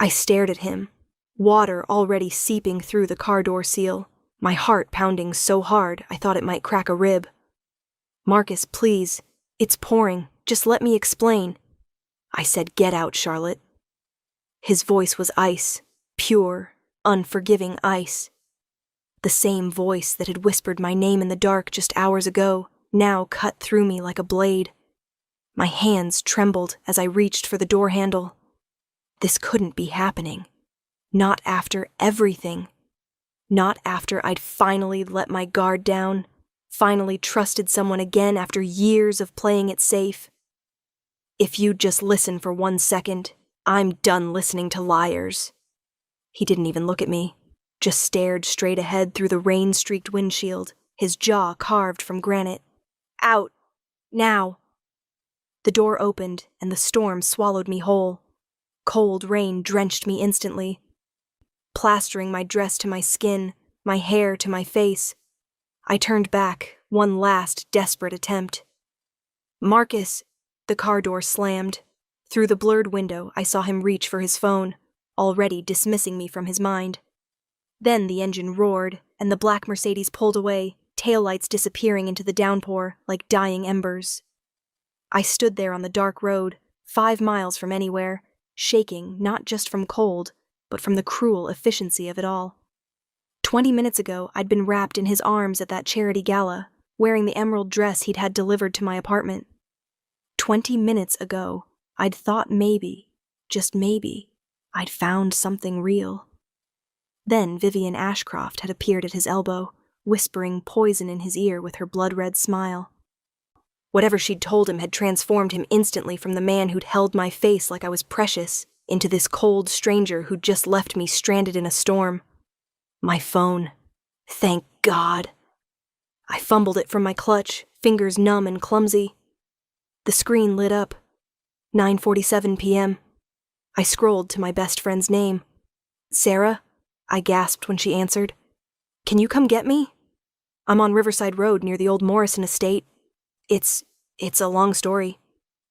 I stared at him, water already seeping through the car door seal, my heart pounding so hard I thought it might crack a rib. "Marcus, please. It's pouring. Just let me explain." I said, "Get out, Charlotte." His voice was ice, pure, unforgiving ice. The same voice that had whispered my name in the dark just hours ago now cut through me like a blade. My hands trembled as I reached for the door handle. This couldn't be happening. Not after everything. Not after I'd finally let my guard down, finally trusted someone again after years of playing it safe. "If you'd just listen for 1 second, I'm done listening to liars." He didn't even look at me, just stared straight ahead through the rain-streaked windshield, his jaw carved from granite. "Out! Now!" The door opened, and the storm swallowed me whole. Cold rain drenched me instantly, plastering my dress to my skin, my hair to my face. I turned back, one last desperate attempt. "Marcus!" The car door slammed. Through the blurred window, I saw him reach for his phone, already dismissing me from his mind. Then the engine roared, and the black Mercedes pulled away, taillights disappearing into the downpour like dying embers. I stood there on the dark road, 5 miles from anywhere, shaking not just from cold, but from the cruel efficiency of it all. 20 minutes ago, I'd been wrapped in his arms at that charity gala, wearing the emerald dress he'd had delivered to my apartment. 20 minutes ago, I'd thought maybe, just maybe, I'd found something real. Then Vivian Ashcroft had appeared at his elbow, whispering poison in his ear with her blood-red smile. Whatever she'd told him had transformed him instantly from the man who'd held my face like I was precious into this cold stranger who'd just left me stranded in a storm. My phone. Thank God. I fumbled it from my clutch, fingers numb and clumsy. The screen lit up. 9:47 p.m. I scrolled to my best friend's name. "Sarah?" I gasped when she answered. "Can you come get me? I'm on Riverside Road near the old Morrison estate. It's a long story."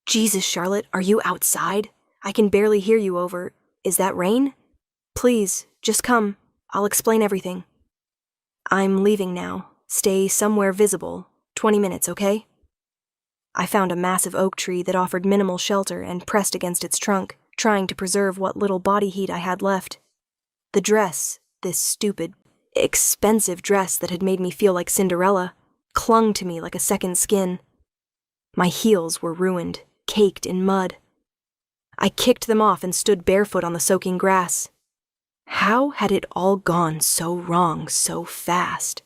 "Jesus, Charlotte, are you outside? I can barely hear you over. Is that rain? Please, just come. I'll explain everything." "I'm leaving now. Stay somewhere visible. 20 minutes, okay?" I found a massive oak tree that offered minimal shelter and pressed against its trunk, trying to preserve what little body heat I had left. The dress, this stupid, expensive dress that had made me feel like Cinderella, clung to me like a second skin. My heels were ruined, caked in mud. I kicked them off and stood barefoot on the soaking grass. How had it all gone so wrong so fast?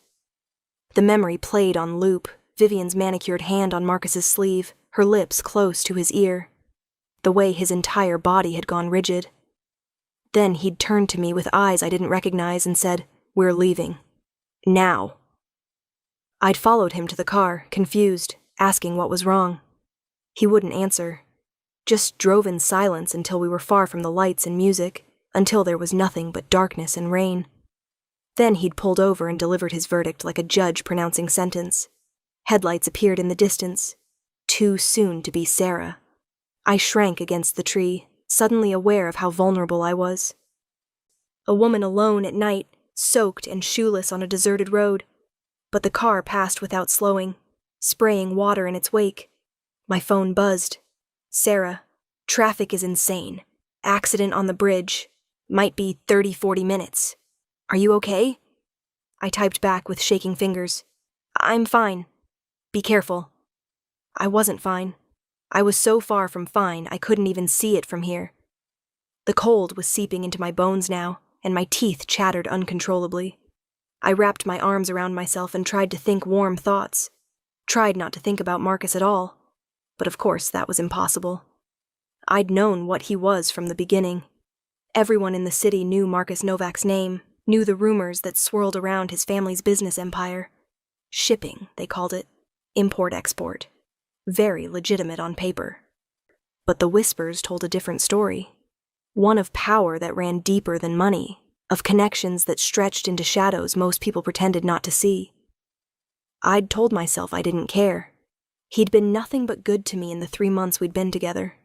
The memory played on loop, Vivian's manicured hand on Marcus's sleeve, her lips close to his ear. The way his entire body had gone rigid. Then he'd turned to me with eyes I didn't recognize and said, "We're leaving. Now." I'd followed him to the car, confused, asking what was wrong. He wouldn't answer. Just drove in silence until we were far from the lights and music, until there was nothing but darkness and rain. Then he'd pulled over and delivered his verdict like a judge pronouncing sentence. Headlights appeared in the distance. Too soon to be Sarah. I shrank against the tree, suddenly aware of how vulnerable I was. A woman alone at night, soaked and shoeless on a deserted road. But the car passed without slowing, spraying water in its wake. My phone buzzed. "Sarah, traffic is insane. Accident on the bridge. Might be 30-40 minutes. Are you okay?" I typed back with shaking fingers. "I'm fine. Be careful." I wasn't fine. I was so far from fine I couldn't even see it from here. The cold was seeping into my bones now, and my teeth chattered uncontrollably. I wrapped my arms around myself and tried to think warm thoughts. Tried not to think about Marcus at all. But of course that was impossible. I'd known what he was from the beginning. Everyone in the city knew Marcus Novak's name, knew the rumors that swirled around his family's business empire. Shipping, they called it. Import-export. Very legitimate on paper. But the whispers told a different story. One of power that ran deeper than money, of connections that stretched into shadows most people pretended not to see. I'd told myself I didn't care. He'd been nothing but good to me in the 3 months we'd been together.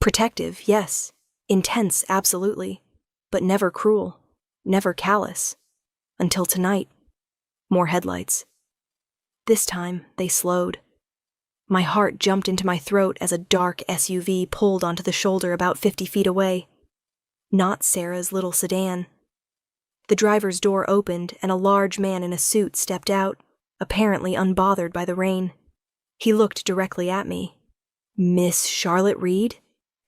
Protective, yes, Intense, absolutely, but never cruel, never callous. Until tonight. More headlights. This time, they slowed. My heart jumped into my throat as a dark SUV pulled onto the shoulder about 50 feet away. Not Sarah's little sedan. The driver's door opened and a large man in a suit stepped out, apparently unbothered by the rain. He looked directly at me. Miss Charlotte Reed?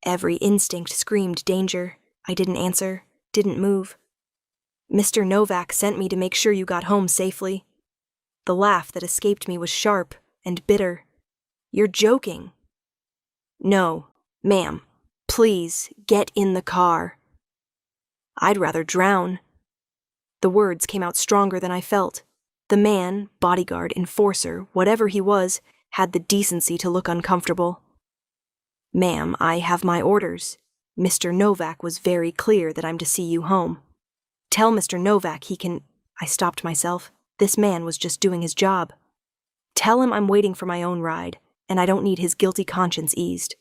Every instinct screamed danger. I didn't answer, didn't move. Mr. Novak sent me to make sure you got home safely. The laugh that escaped me was sharp and bitter. You're joking. No, ma'am. Please, get in the car. I'd rather drown. The words came out stronger than I felt. The man, bodyguard, enforcer, whatever he was, had the decency to look uncomfortable. Ma'am, I have my orders. Mr. Novak was very clear that I'm to see you home. Tell Mr. Novak he can... I stopped myself. This man was just doing his job. Tell him I'm waiting for my own ride, and I don't need his guilty conscience eased.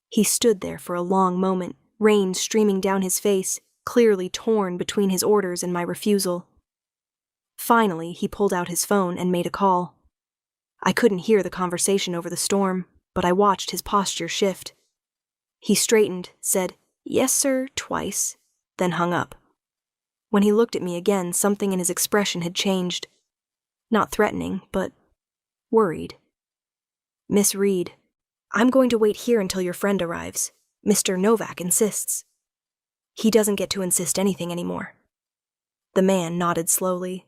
He stood there for a long moment, rain streaming down his face, clearly torn between his orders and my refusal. Finally, he pulled out his phone and made a call. I couldn't hear the conversation over the storm, but I watched his posture shift. He straightened, said, "Yes, sir," twice, then hung up. When he looked at me again, something in his expression had changed. Not threatening, but worried. Miss Reed, I'm going to wait here until your friend arrives. Mr. Novak insists. He doesn't get to insist anything anymore. The man nodded slowly.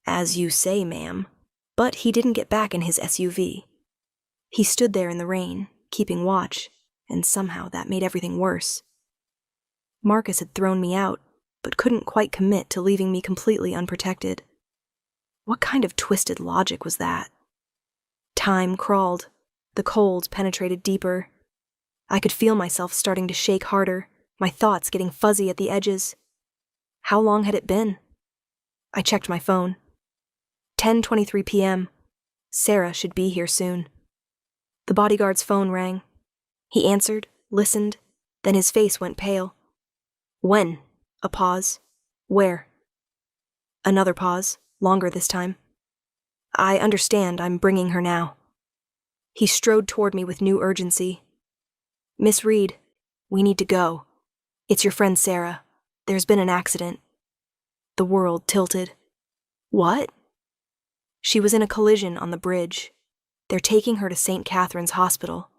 As you say, ma'am. But he didn't get back in his SUV. He stood there in the rain, keeping watch, and somehow that made everything worse. Marcus had thrown me out, but couldn't quite commit to leaving me completely unprotected. What kind of twisted logic was that? Time crawled. The cold penetrated deeper. I could feel myself starting to shake harder, my thoughts getting fuzzy at the edges. How long had it been? I checked my phone. 10:23 p.m. Sarah should be here soon. The bodyguard's phone rang. He answered, listened, then his face went pale. When? A pause. Where? Another pause, longer this time. I understand, I'm bringing her now. He strode toward me with new urgency. Miss Reed, we need to go. It's your friend Sarah. There's been an accident. The world tilted. What? She was in a collision on the bridge. They're taking her to St. Catherine's Hospital.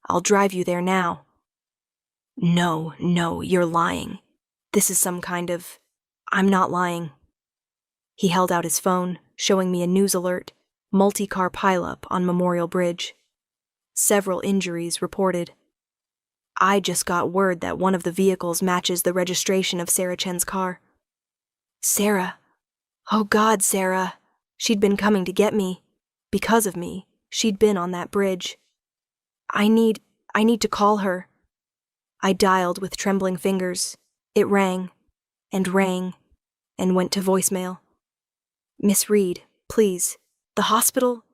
I'll drive you there now. No, you're lying. This is some kind of... I'm not lying. He held out his phone, showing me a news alert, multi-car pileup on Memorial Bridge. Several injuries reported. I just got word that one of the vehicles matches the registration of Sarah Chen's car. Sarah. Oh God, Sarah. She'd been coming to get me. Because of me, she'd been on that bridge. I need to call her. I dialed with trembling fingers. It rang, and went to voicemail. Miss Reed, please, the hospital?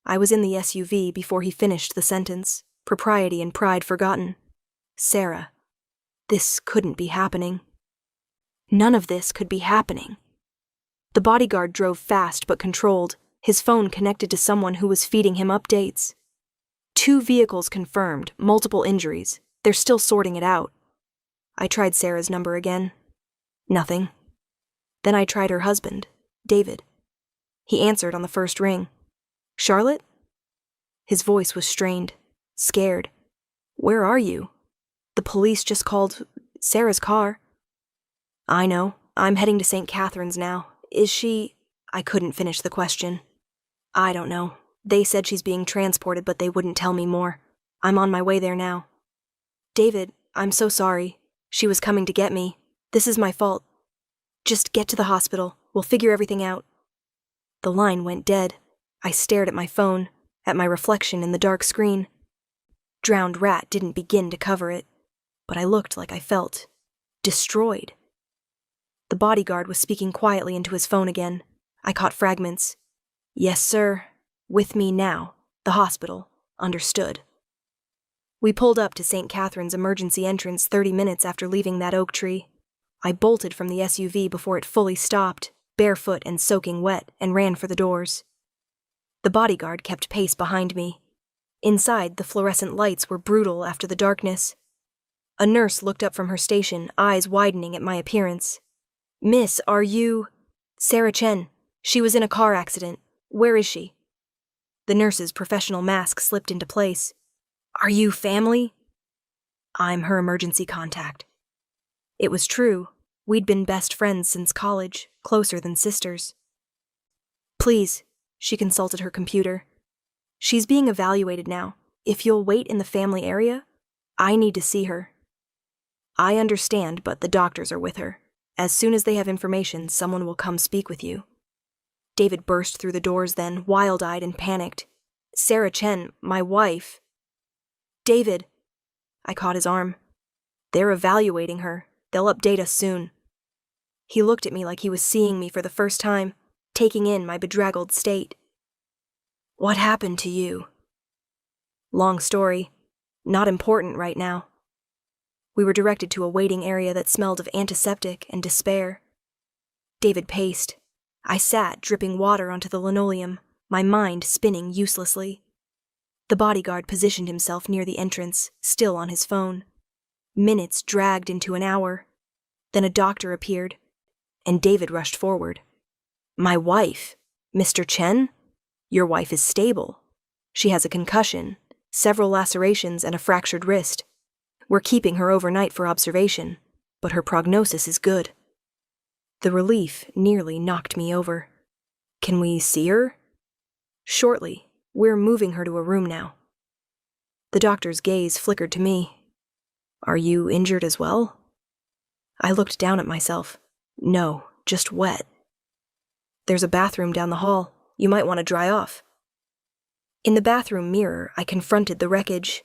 I was in the SUV before he finished the sentence, propriety and pride forgotten. Sarah, this couldn't be happening. None of this could be happening. The bodyguard drove fast but controlled, his phone connected to someone who was feeding him updates. 2 vehicles confirmed, multiple injuries. They're still sorting it out. I tried Sarah's number again. Nothing. Then I tried her husband, David. He answered on the first ring. Charlotte? His voice was strained, scared. Where are you? The police just called Sarah's car. I know. I'm heading to St. Catherine's now. Is she... I couldn't finish the question. I don't know. They said she's being transported, but they wouldn't tell me more. I'm on my way there now. David, I'm so sorry. She was coming to get me. This is my fault. Just get to the hospital. We'll figure everything out. The line went dead. I stared at my phone, at my reflection in the dark screen. Drowned rat didn't begin to cover it, but I looked like I felt destroyed. The bodyguard was speaking quietly into his phone again. I caught fragments. Yes, sir. With me now. The hospital. Understood. We pulled up to St. Catherine's emergency entrance 30 minutes after leaving that oak tree. I bolted from the SUV before it fully stopped, barefoot and soaking wet, and ran for the doors. The bodyguard kept pace behind me. Inside, the fluorescent lights were brutal after the darkness. A nurse looked up from her station, eyes widening at my appearance. "Miss, are you—" "Sarah Chen. She was in a car accident. Where is she?" The nurse's professional mask slipped into place. "Are you family?" "I'm her emergency contact." It was true. We'd been best friends since college, closer than sisters. "Please," she consulted her computer. "She's being evaluated now. If you'll wait in the family area, I need to see her." "I understand, but the doctors are with her. As soon as they have information, someone will come speak with you." David burst through the doors then, wild-eyed and panicked. "Sarah Chen, my wife." "David." I caught his arm. "They're evaluating her. They'll update us soon." He looked at me like he was seeing me for the first time, taking in my bedraggled state. "What happened to you?" "Long story. Not important right now." We were directed to a waiting area that smelled of antiseptic and despair. David paced. I sat, dripping water onto the linoleum, my mind spinning uselessly. The bodyguard positioned himself near the entrance, still on his phone. Minutes dragged into an hour. Then a doctor appeared, and David rushed forward. "My wife? Mr. Chen? Your wife is stable. She has a concussion, several lacerations, and a fractured wrist. We're keeping her overnight for observation, but her prognosis is good." The relief nearly knocked me over. "Can we see her?" "Shortly. We're moving her to a room now." The doctor's gaze flickered to me. "Are you injured as well?" I looked down at myself. "No, just wet." "There's a bathroom down the hall. You might want to dry off." In the bathroom mirror, I confronted the wreckage.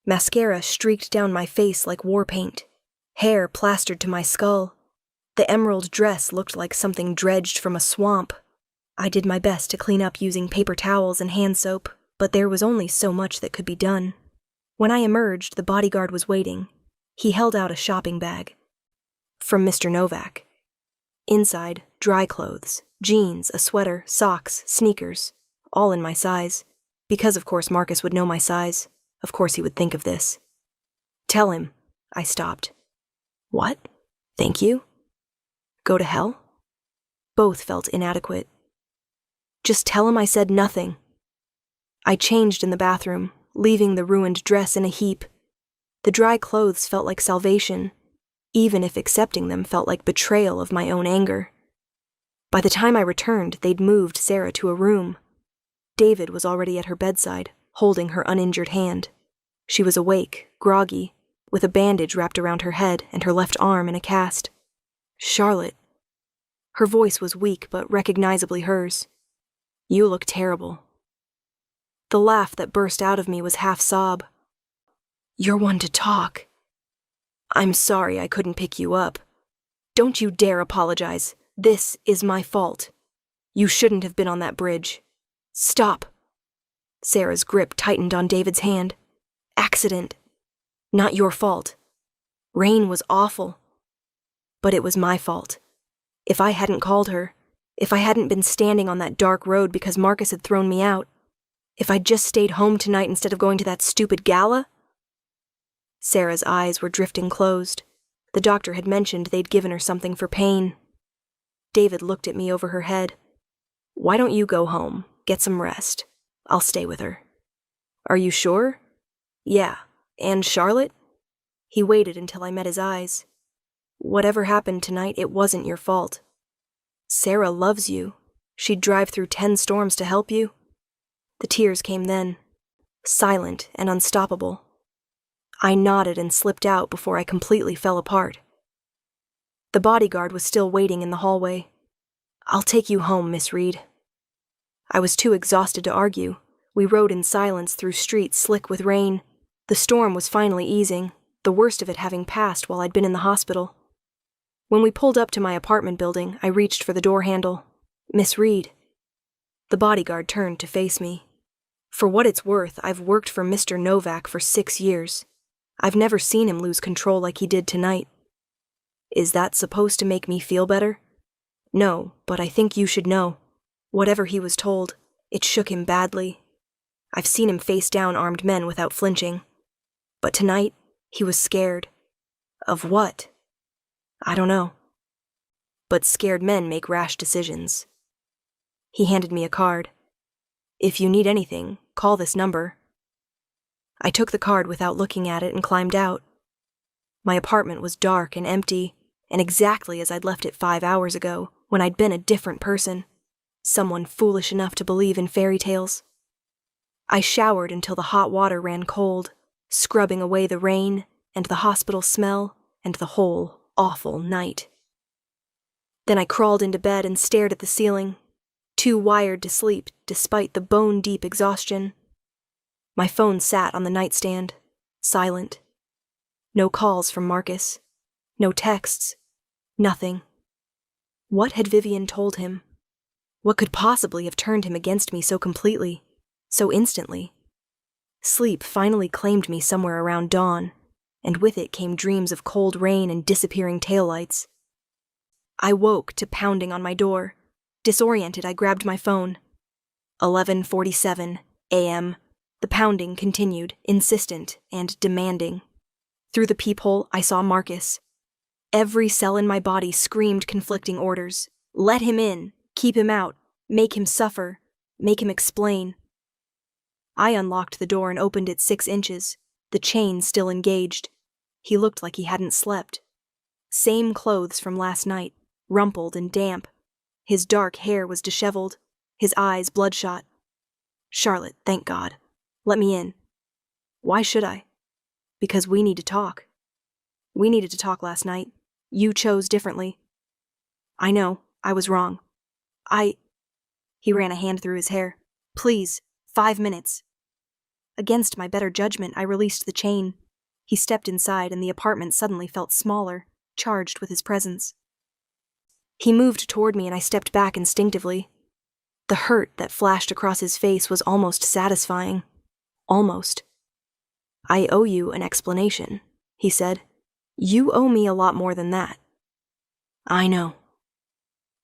Mascara streaked down my face like war paint. Hair plastered to my skull. The emerald dress looked like something dredged from a swamp. I did my best to clean up using paper towels and hand soap, but there was only so much that could be done. When I emerged, the bodyguard was waiting. He held out a shopping bag. "From Mr. Novak." Inside, dry clothes, jeans, a sweater, socks, sneakers, all in my size. Because, of course, Marcus would know my size. Of course he would think of this. "Tell him." I stopped. "What? Thank you?" "Go to hell?" Both felt inadequate. "Just tell him I said nothing." I changed in the bathroom, leaving the ruined dress in a heap. The dry clothes felt like salvation, even if accepting them felt like betrayal of my own anger. By the time I returned, they'd moved Sarah to a room. David was already at her bedside, holding her uninjured hand. She was awake, groggy, with a bandage wrapped around her head and her left arm in a cast. "Charlotte." Her voice was weak but recognizably hers. "You look terrible." The laugh that burst out of me was half sob. "You're one to talk." "I'm sorry I couldn't pick you up." "Don't you dare apologize. This is my fault. You shouldn't have been on that bridge." "Stop." Sarah's grip tightened on David's hand. "Accident. Not your fault. Rain was awful. But it was my fault. If I hadn't called her, if I hadn't been standing on that dark road because Marcus had thrown me out, if I'd just stayed home tonight instead of going to that stupid gala." Sarah's eyes were drifting closed. The doctor had mentioned they'd given her something for pain. David looked at me over her head. "Why don't you go home, get some rest? I'll stay with her." "Are you sure?" "Yeah. And Charlotte?" He waited until I met his eyes. "Whatever happened tonight, it wasn't your fault. Sarah loves you. She'd drive through 10 storms to help you." The tears came then, silent and unstoppable. I nodded and slipped out before I completely fell apart. The bodyguard was still waiting in the hallway. "I'll take you home, Miss Reed." I was too exhausted to argue. We rode in silence through streets slick with rain. The storm was finally easing, the worst of it having passed while I'd been in the hospital. When we pulled up to my apartment building, I reached for the door handle. "Miss Reed." The bodyguard turned to face me. For what it's worth, I've worked for Mr. Novak for 6 years. I've never seen him lose control like he did tonight. Is that supposed to make me feel better? No, but I think you should know. Whatever he was told, it shook him badly. I've seen him face down armed men without flinching. But tonight, he was scared. Of what? I don't know. But scared men make rash decisions. He handed me a card. If you need anything, call this number. I took the card without looking at it and climbed out. My apartment was dark and empty, and exactly as I'd left it 5 hours ago, when I'd been a different person. Someone foolish enough to believe in fairy tales. I showered until the hot water ran cold, scrubbing away the rain and the hospital smell and the whole awful night. Then I crawled into bed and stared at the ceiling, too wired to sleep despite the bone-deep exhaustion. My phone sat on the nightstand, silent. No calls from Marcus. No texts. Nothing. What had Vivian told him? What could possibly have turned him against me so completely, so instantly? Sleep finally claimed me somewhere around dawn, and with it came dreams of cold rain and disappearing taillights. I woke to pounding on my door. Disoriented, I grabbed my phone. 11:47 a.m. The pounding continued, insistent and demanding. Through the peephole, I saw Marcus. Every cell in my body screamed conflicting orders. Let him in, keep him out, make him suffer, make him explain. I unlocked the door and opened it 6 inches, the chain still engaged. He looked like he hadn't slept. Same clothes from last night, rumpled and damp. His dark hair was disheveled, his eyes bloodshot. Charlotte, thank God. Let me in. Why should I? Because we need to talk. We needed to talk last night. You chose differently. I know, I was wrong. He ran a hand through his hair. Please, 5 minutes. Against my better judgment, I released the chain. He stepped inside and the apartment suddenly felt smaller, charged with his presence. He moved toward me and I stepped back instinctively. The hurt that flashed across his face was almost satisfying. Almost. I owe you an explanation, he said. You owe me a lot more than that. I know.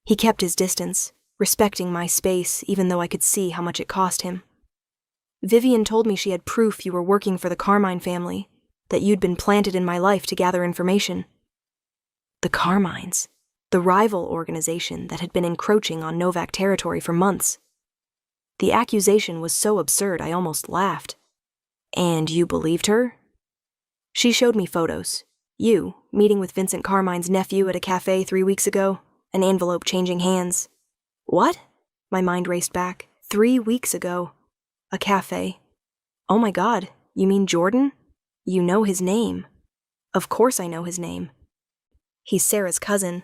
He kept his distance, respecting my space even though I could see how much it cost him. Vivian told me she had proof you were working for the Carmine family, that you'd been planted in my life to gather information. The Carmines, the rival organization that had been encroaching on Novak territory for months. The accusation was so absurd I almost laughed. And you believed her? She showed me photos. You, meeting with Vincent Carmine's nephew at a cafe 3 weeks ago, an envelope changing hands. What? My mind raced back. 3 weeks ago. A cafe. Oh my God, you mean Jordan? You know his name. Of course I know his name. He's Sarah's cousin.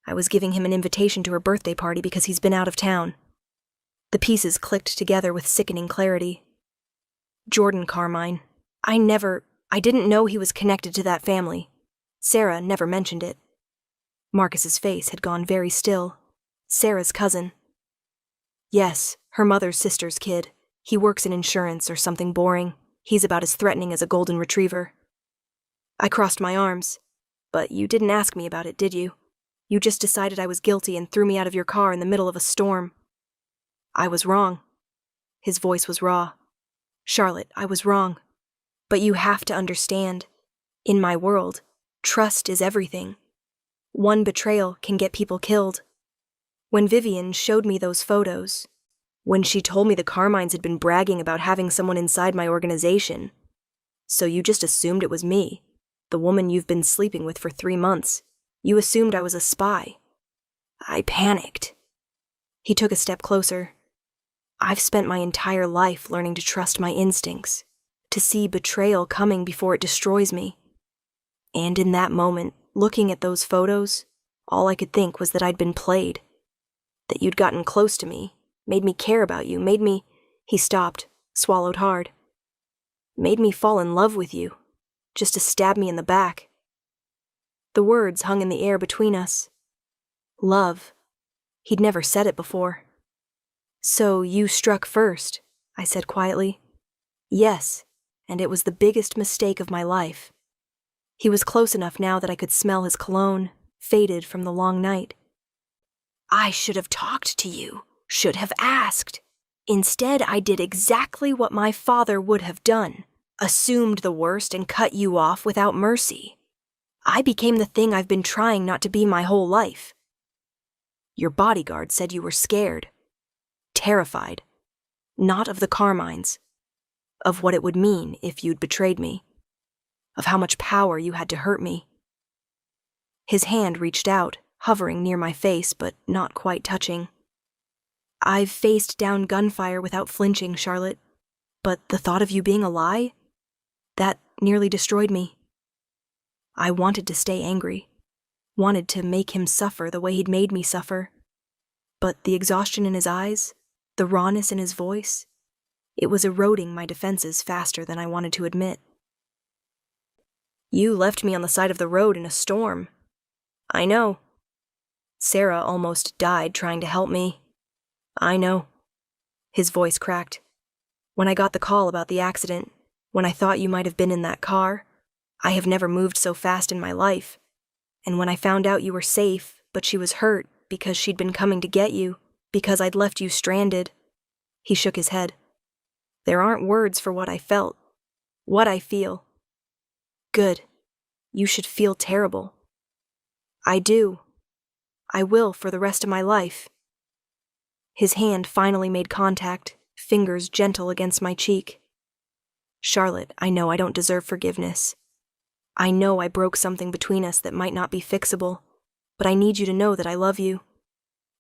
I was giving him an invitation to her birthday party because he's been out of town. The pieces clicked together with sickening clarity. Jordan Carmine. I didn't know he was connected to that family. Sarah never mentioned it. Marcus's face had gone very still. Sarah's cousin. Yes, her mother's sister's kid. He works in insurance or something boring. He's about as threatening as a golden retriever. I crossed my arms. But you didn't ask me about it, did you? You just decided I was guilty and threw me out of your car in the middle of a storm. I was wrong. His voice was raw. Charlotte, I was wrong. But you have to understand. In my world, trust is everything. One betrayal can get people killed. When Vivian showed me those photos, when she told me the Carmines had been bragging about having someone inside my organization, so you just assumed it was me, the woman you've been sleeping with for 3 months. You assumed I was a spy. I panicked. He took a step closer. I've spent my entire life learning to trust my instincts, to see betrayal coming before it destroys me. And in that moment, looking at those photos, all I could think was that I'd been played. That you'd gotten close to me, made me care about you, made me... He stopped, swallowed hard. Made me fall in love with you, just to stab me in the back. The words hung in the air between us. Love. He'd never said it before. So you struck first, I said quietly. Yes, and it was the biggest mistake of my life. He was close enough now that I could smell his cologne, faded from the long night. I should have talked to you, should have asked. Instead, I did exactly what my father would have done, assumed the worst and cut you off without mercy. I became the thing I've been trying not to be my whole life. Your bodyguard said you were scared, terrified, not of the Carmines, of what it would mean if you'd betrayed me, of how much power you had to hurt me. His hand reached out, hovering near my face, but not quite touching. I've faced down gunfire without flinching, Charlotte, but the thought of you being a lie? That nearly destroyed me. I wanted to stay angry, wanted to make him suffer the way he'd made me suffer, but the exhaustion in his eyes, the rawness in his voice, it was eroding my defenses faster than I wanted to admit. You left me on the side of the road in a storm. I know. Sarah almost died trying to help me. I know. His voice cracked. When I got the call about the accident, when I thought you might have been in that car, I have never moved so fast in my life. And when I found out you were safe, but she was hurt because she'd been coming to get you, because I'd left you stranded. He shook his head. There aren't words for what I felt, what I feel. Good. You should feel terrible. I do. I will for the rest of my life. His hand finally made contact, fingers gentle against my cheek. Charlotte, I know I don't deserve forgiveness. I know I broke something between us that might not be fixable, but I need you to know that I love you.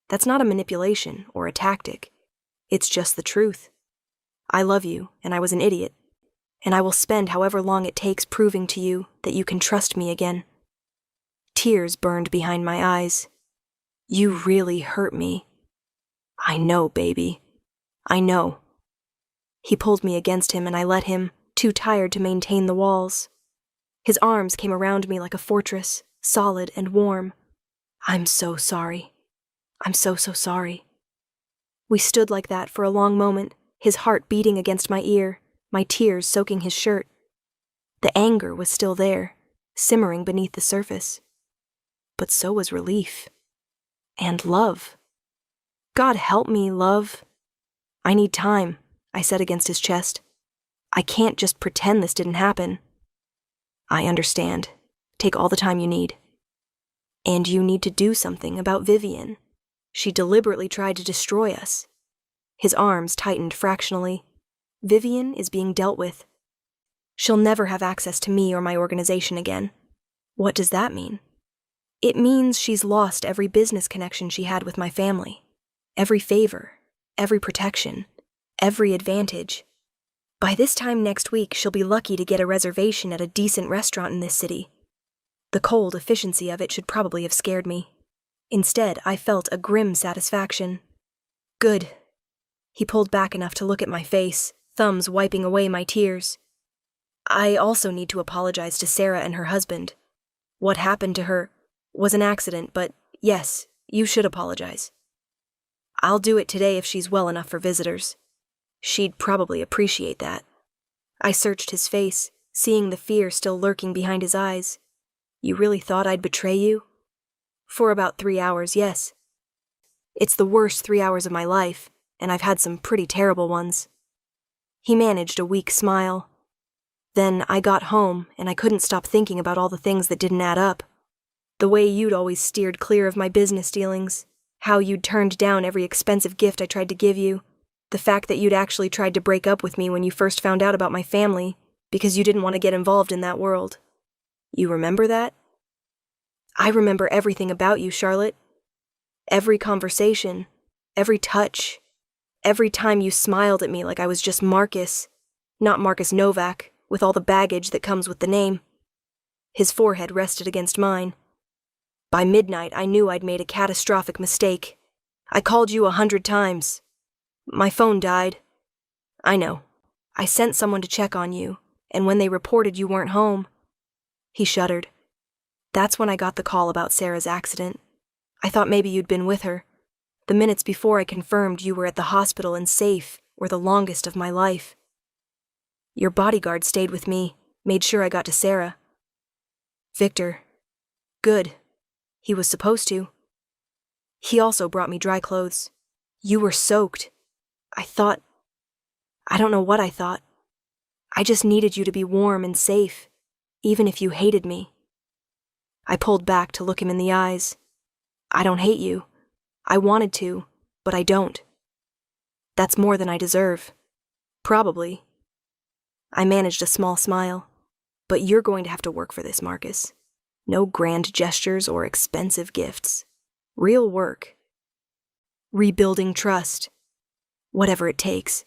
That's not a manipulation or a tactic. It's just the truth. I love you, and I was an idiot, and I will spend however long it takes proving to you that you can trust me again. Tears burned behind my eyes. You really hurt me. I know, baby. I know. He pulled me against him and I let him, too tired to maintain the walls. His arms came around me like a fortress, solid and warm. I'm so sorry. I'm so sorry. We stood like that for a long moment, his heart beating against my ear, my tears soaking his shirt. The anger was still there, simmering beneath the surface. But so was relief. And love. God help me, love. I need time, I said against his chest. I can't just pretend this didn't happen. I understand. Take all the time you need. And you need to do something about Vivian. She deliberately tried to destroy us. His arms tightened fractionally. Vivian is being dealt with. She'll never have access to me or my organization again. What does that mean? It means she's lost every business connection she had with my family. Every favor, every protection, every advantage. By this time next week, she'll be lucky to get a reservation at a decent restaurant in this city. The cold efficiency of it should probably have scared me. Instead, I felt a grim satisfaction. Good. He pulled back enough to look at my face, thumbs wiping away my tears. I also need to apologize to Sarah and her husband. What happened to her was an accident, but yes, you should apologize. I'll do it today if she's well enough for visitors. She'd probably appreciate that. I searched his face, seeing the fear still lurking behind his eyes. You really thought I'd betray you? For about 3 hours, yes. It's the worst 3 hours of my life, and I've had some pretty terrible ones. He managed a weak smile. Then I got home, and I couldn't stop thinking about all the things that didn't add up. The way you'd always steered clear of my business dealings, how you'd turned down every expensive gift I tried to give you, the fact that you'd actually tried to break up with me when you first found out about my family because you didn't want to get involved in that world. You remember that? I remember everything about you, Charlotte. Every conversation, every touch, every time you smiled at me like I was just Marcus, not Marcus Novak, with all the baggage that comes with the name. His forehead rested against mine. By midnight, I knew I'd made a catastrophic mistake. I called you 100 times. My phone died. I know. I sent someone to check on you, and when they reported you weren't home. He shuddered. That's when I got the call about Sarah's accident. I thought maybe you'd been with her. The minutes before I confirmed you were at the hospital and safe, or the longest of my life. Your bodyguard stayed with me, made sure I got to Sarah. Victor. Good. He was supposed to. He also brought me dry clothes. You were soaked. I don't know what I thought. I just needed you to be warm and safe, even if you hated me. I pulled back to look him in the eyes. I don't hate you. I wanted to, but I don't. That's more than I deserve. Probably. I managed a small smile. But you're going to have to work for this, Marcus. No grand gestures or expensive gifts. Real work. Rebuilding trust. Whatever it takes.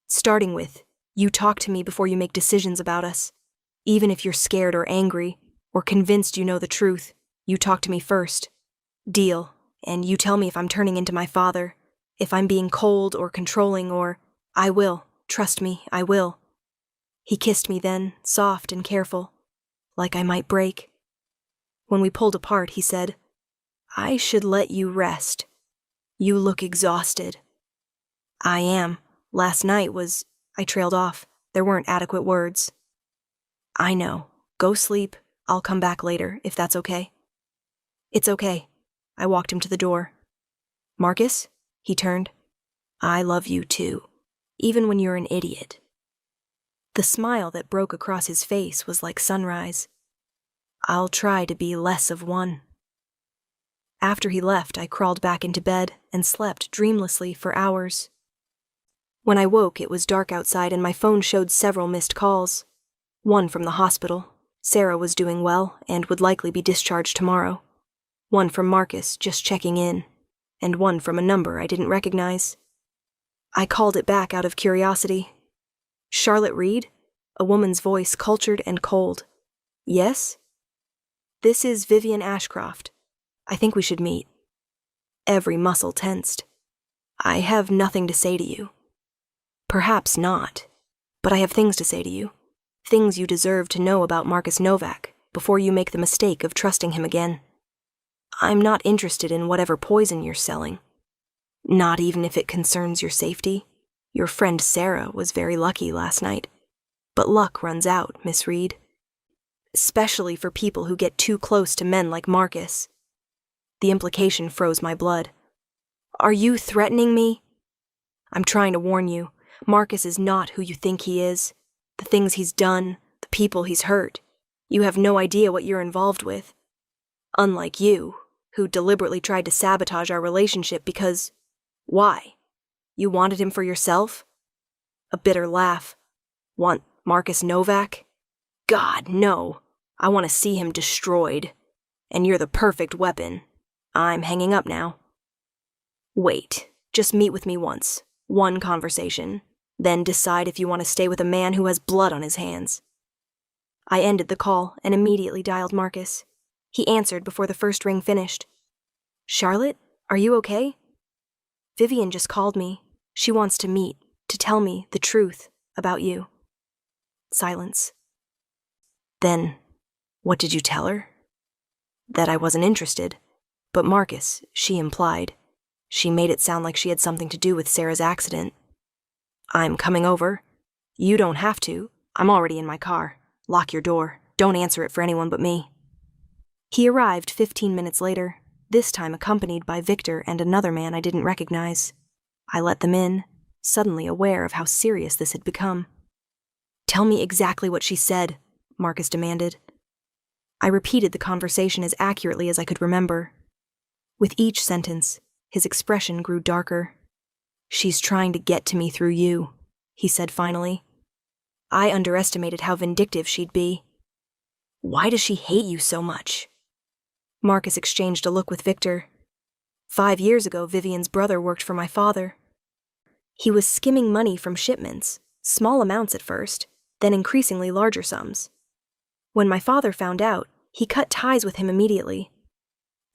Starting with, you talk to me before you make decisions about us. Even if you're scared or angry, or convinced you know the truth, you talk to me first. Deal. And you tell me if I'm turning into my father, if I'm being cold or controlling, or I will. Trust me, I will. He kissed me then, soft and careful, like I might break. When we pulled apart, he said, I should let you rest. You look exhausted. I am. Last night was... I trailed off. There weren't adequate words. I know. Go sleep. I'll come back later, if that's okay. It's okay. I walked him to the door. Marcus? He turned. I love you too, even when you're an idiot. The smile that broke across his face was like sunrise. I'll try to be less of one. After he left, I crawled back into bed and slept dreamlessly for hours. When I woke, it was dark outside and my phone showed several missed calls. One from the hospital. Sarah was doing well and would likely be discharged tomorrow. One from Marcus, just checking in. And one from a number I didn't recognize. I called it back out of curiosity. Charlotte Reed? A woman's voice, cultured and cold. Yes? This is Vivian Ashcroft. I think we should meet. Every muscle tensed. I have nothing to say to you. Perhaps not, but I have things to say to you. Things you deserve to know about Marcus Novak before you make the mistake of trusting him again. I'm not interested in whatever poison you're selling. Not even if it concerns your safety. Your friend Sarah was very lucky last night. But luck runs out, Miss Reed. Especially for people who get too close to men like Marcus. The implication froze my blood. Are you threatening me? I'm trying to warn you. Marcus is not who you think he is. The things he's done, the people he's hurt. You have no idea what you're involved with. Unlike you, who deliberately tried to sabotage our relationship because... Why? You wanted him for yourself? A bitter laugh. Want Marcus Novak? God, no. I want to see him destroyed. And you're the perfect weapon. I'm hanging up now. Wait, just meet with me once. One conversation. Then decide if you want to stay with a man who has blood on his hands. I ended the call and immediately dialed Marcus. He answered before the first ring finished. Charlotte, are you okay? Vivian just called me. She wants to meet, to tell me the truth about you. Silence. Then, what did you tell her? That I wasn't interested. But Marcus, she implied. She made it sound like she had something to do with Sarah's accident. I'm coming over. You don't have to. I'm already in my car. Lock your door. Don't answer it for anyone but me. He arrived 15 minutes later, this time accompanied by Victor and another man I didn't recognize. I let them in, suddenly aware of how serious this had become. Tell me exactly what she said, Marcus demanded. I repeated the conversation as accurately as I could remember. With each sentence, his expression grew darker. She's trying to get to me through you, he said finally. I underestimated how vindictive she'd be. Why does she hate you so much? Marcus exchanged a look with Victor. 5 years ago, Vivian's brother worked for my father. He was skimming money from shipments, small amounts at first, then increasingly larger sums. When my father found out, he cut ties with him immediately.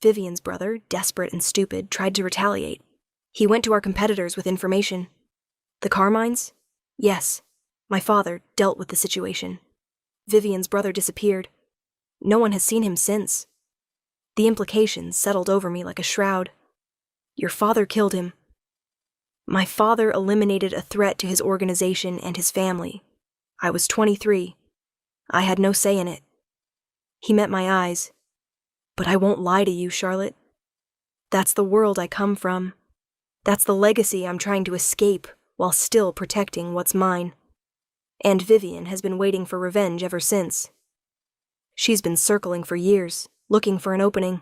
Vivian's brother, desperate and stupid, tried to retaliate. He went to our competitors with information. The Carmines? Yes. My father dealt with the situation. Vivian's brother disappeared. No one has seen him since. The implications settled over me like a shroud. Your father killed him. My father eliminated a threat to his organization and his family. I was 23. I had no say in it. He met my eyes. But I won't lie to you, Charlotte. That's the world I come from. That's the legacy I'm trying to escape while still protecting what's mine. And Vivian has been waiting for revenge ever since. She's been circling for years, looking for an opening.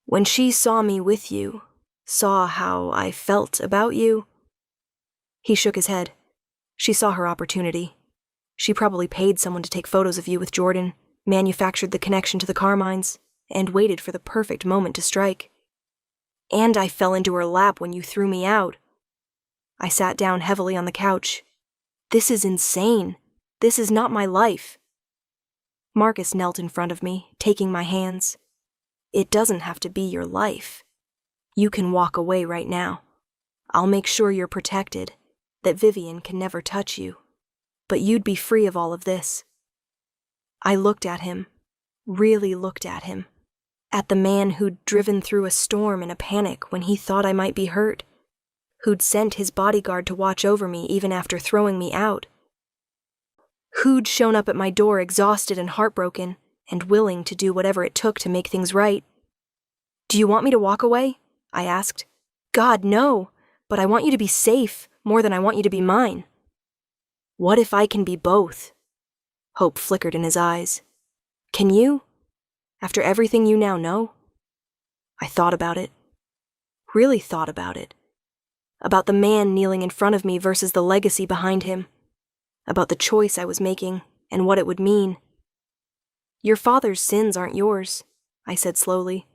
When she saw me with you, saw how I felt about you. He shook his head. She saw her opportunity. She probably paid someone to take photos of you with Jordan, manufactured the connection to the Carmines, and waited for the perfect moment to strike. And I fell into her lap when you threw me out. I sat down heavily on the couch. This is insane. This is not my life. Marcus knelt in front of me, taking my hands. It doesn't have to be your life. You can walk away right now. I'll make sure you're protected, that Vivian can never touch you. But you'd be free of all of this. I looked at him, really looked at him, at the man who'd driven through a storm in a panic when he thought I might be hurt, who'd sent his bodyguard to watch over me even after throwing me out, who'd shown up at my door exhausted and heartbroken and willing to do whatever it took to make things right. Do you want me to walk away? I asked. God, no, but I want you to be safe more than I want you to be mine. What if I can be both? Hope flickered in his eyes. Can you? After everything you now know? I thought about it. Really thought about it. About the man kneeling in front of me versus the legacy behind him. About the choice I was making and what it would mean. Your father's sins aren't yours, I said slowly.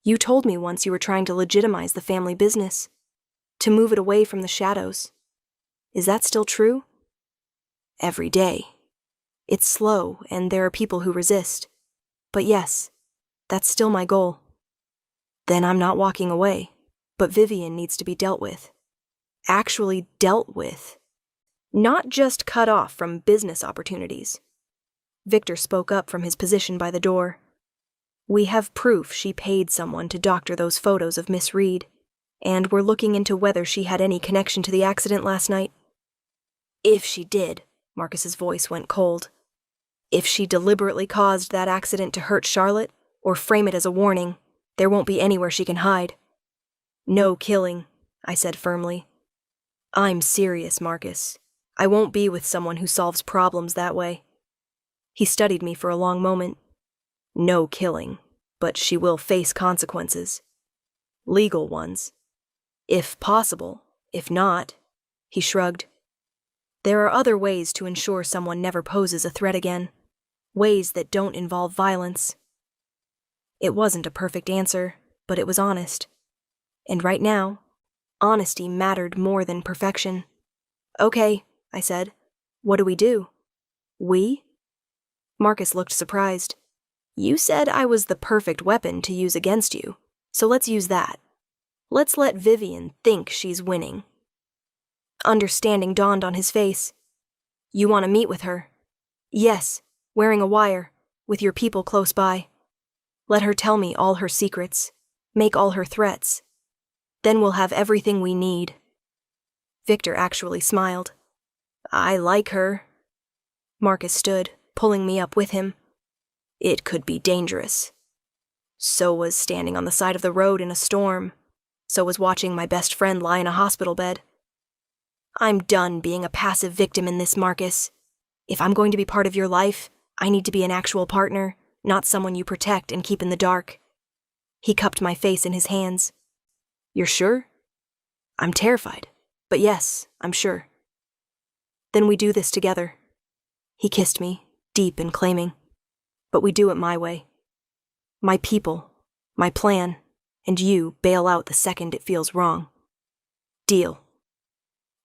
You told me once you were trying to legitimize the family business, to move it away from the shadows. Is that still true? Every day. It's slow, and there are people who resist. But yes, that's still my goal. Then I'm not walking away, but Vivian needs to be dealt with. Actually dealt with. Not just cut off from business opportunities. Victor spoke up from his position by the door. We have proof she paid someone to doctor those photos of Miss Reed, and we're looking into whether she had any connection to the accident last night. If she did, Marcus's voice went cold. If she deliberately caused that accident to hurt Charlotte, or frame it as a warning, there won't be anywhere she can hide. No killing, I said firmly. I'm serious, Marcus. I won't be with someone who solves problems that way. He studied me for a long moment. No killing, but she will face consequences. Legal ones. If possible, if not, he shrugged. There are other ways to ensure someone never poses a threat again. Ways that don't involve violence. It wasn't a perfect answer, but it was honest. And right now, honesty mattered more than perfection. Okay, I said. What do we do? We? Marcus looked surprised. You said I was the perfect weapon to use against you, so let's use that. Let's let Vivian think she's winning. Understanding dawned on his face. You want to meet with her? Yes, wearing a wire, with your people close by. Let her tell me all her secrets, make all her threats. Then we'll have everything we need. Victor actually smiled. I like her. Marcus stood, pulling me up with him. It could be dangerous. So was standing on the side of the road in a storm. So was watching my best friend lie in a hospital bed. I'm done being a passive victim in this, Marcus. If I'm going to be part of your life, I need to be an actual partner, not someone you protect and keep in the dark. He cupped my face in his hands. You're sure? I'm terrified, but yes, I'm sure. Then we do this together. He kissed me, deep and claiming. But we do it my way. My people, my plan, and you bail out the second it feels wrong. Deal.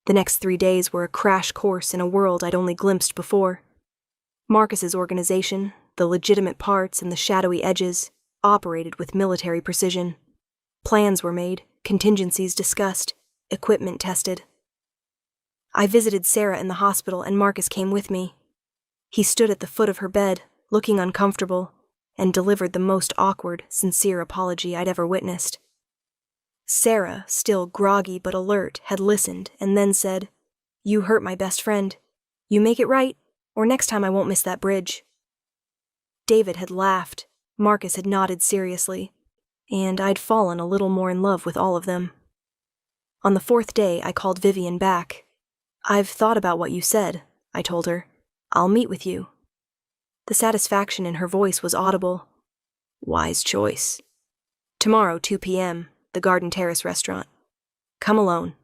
The next 3 days were a crash course in a world I'd only glimpsed before. Marcus's organization, the legitimate parts and the shadowy edges, operated with military precision. Plans were made, contingencies discussed, equipment tested. I visited Sarah in the hospital and Marcus came with me. He stood at the foot of her bed, looking uncomfortable, and delivered the most awkward, sincere apology I'd ever witnessed. Sarah, still groggy but alert, had listened and then said, "You hurt my best friend. You make it right, or next time I won't miss that bridge." David had laughed, Marcus had nodded seriously, and I'd fallen a little more in love with all of them. On the fourth day, I called Vivian back. "I've thought about what you said," I told her. "I'll meet with you." The satisfaction in her voice was audible. "Wise choice. Tomorrow, 2 p.m., the Garden Terrace restaurant. Come alone."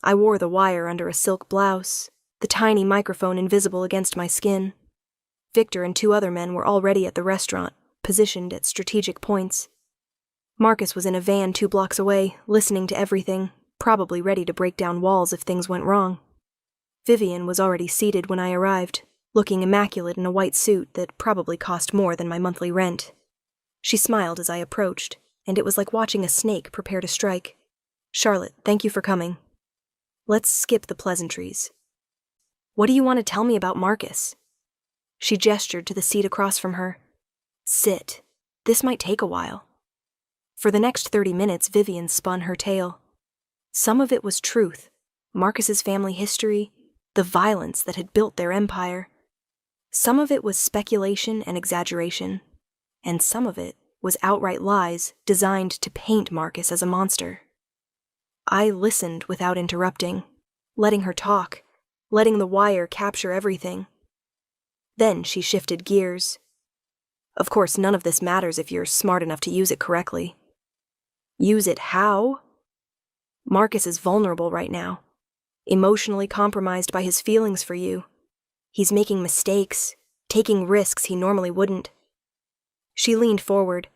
I wore the wire under a silk blouse, the tiny microphone invisible against my skin. Victor and 2 other men were already at the restaurant, positioned at strategic points. Marcus was in a van 2 blocks away, listening to everything, probably ready to break down walls if things went wrong. Vivian was already seated when I arrived, looking immaculate in a white suit that probably cost more than my monthly rent. She smiled as I approached, and it was like watching a snake prepare to strike. "Charlotte, thank you for coming. Let's skip the pleasantries. What do you want to tell me about Marcus?" She gestured to the seat across from her. "Sit. This might take a while." For the next 30 minutes, Vivian spun her tale. Some of it was truth, Marcus's family history, the violence that had built their empire. Some of it was speculation and exaggeration, and some of it was outright lies designed to paint Marcus as a monster. I listened without interrupting, letting her talk, letting the wire capture everything. Then she shifted gears. "Of course, none of this matters if you're smart enough to use it correctly." "Use it how?" "Marcus is vulnerable right now, emotionally compromised by his feelings for you. He's making mistakes, taking risks he normally wouldn't." She leaned forward.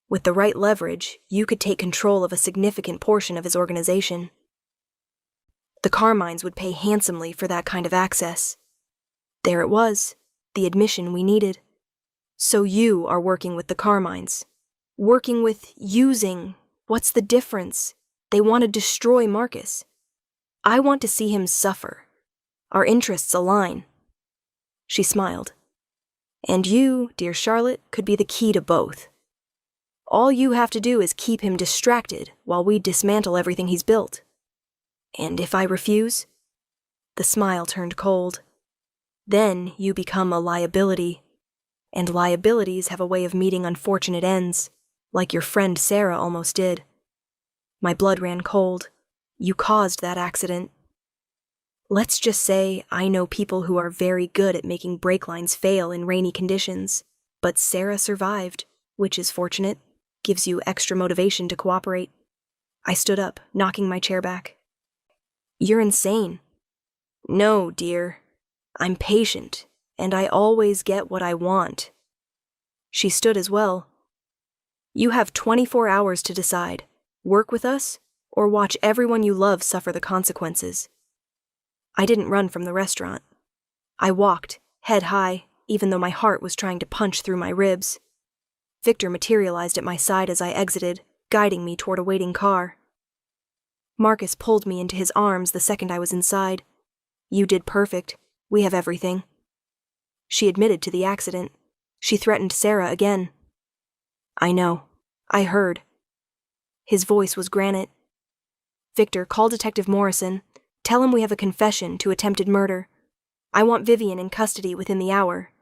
"With the right leverage, you could take control of a significant portion of his organization. The Carmines would pay handsomely for that kind of access." There it was, the admission we needed. "So you are working with the Carmines. Working with, using. What's the difference? They want to destroy Marcus. I want to see him suffer. Our interests align." She smiled. "And you, dear Charlotte, could be the key to both. All you have to do is keep him distracted while we dismantle everything he's built." "And if I refuse?" The smile turned cold. "Then you become a liability. And liabilities have a way of meeting unfortunate ends, like your friend Sarah almost did." My blood ran cold. "You caused that accident." "Let's just say I know people who are very good at making brake lines fail in rainy conditions, but Sarah survived, which is fortunate, gives you extra motivation to cooperate." I stood up, knocking my chair back. "You're insane." "No, dear. I'm patient, and I always get what I want." She stood as well. "You have 24 hours to decide. Work with us, or watch everyone you love suffer the consequences." I didn't run from the restaurant. I walked, head high, even though my heart was trying to punch through my ribs. Victor materialized at my side as I exited, guiding me toward a waiting car. Marcus pulled me into his arms the second I was inside. "You did perfect. We have everything." She admitted to the accident. She threatened Sarah again. "I know. I heard." His voice was granite. "Victor, call Detective Morrison. Tell him we have a confession to attempted murder. I want Vivian in custody within the hour."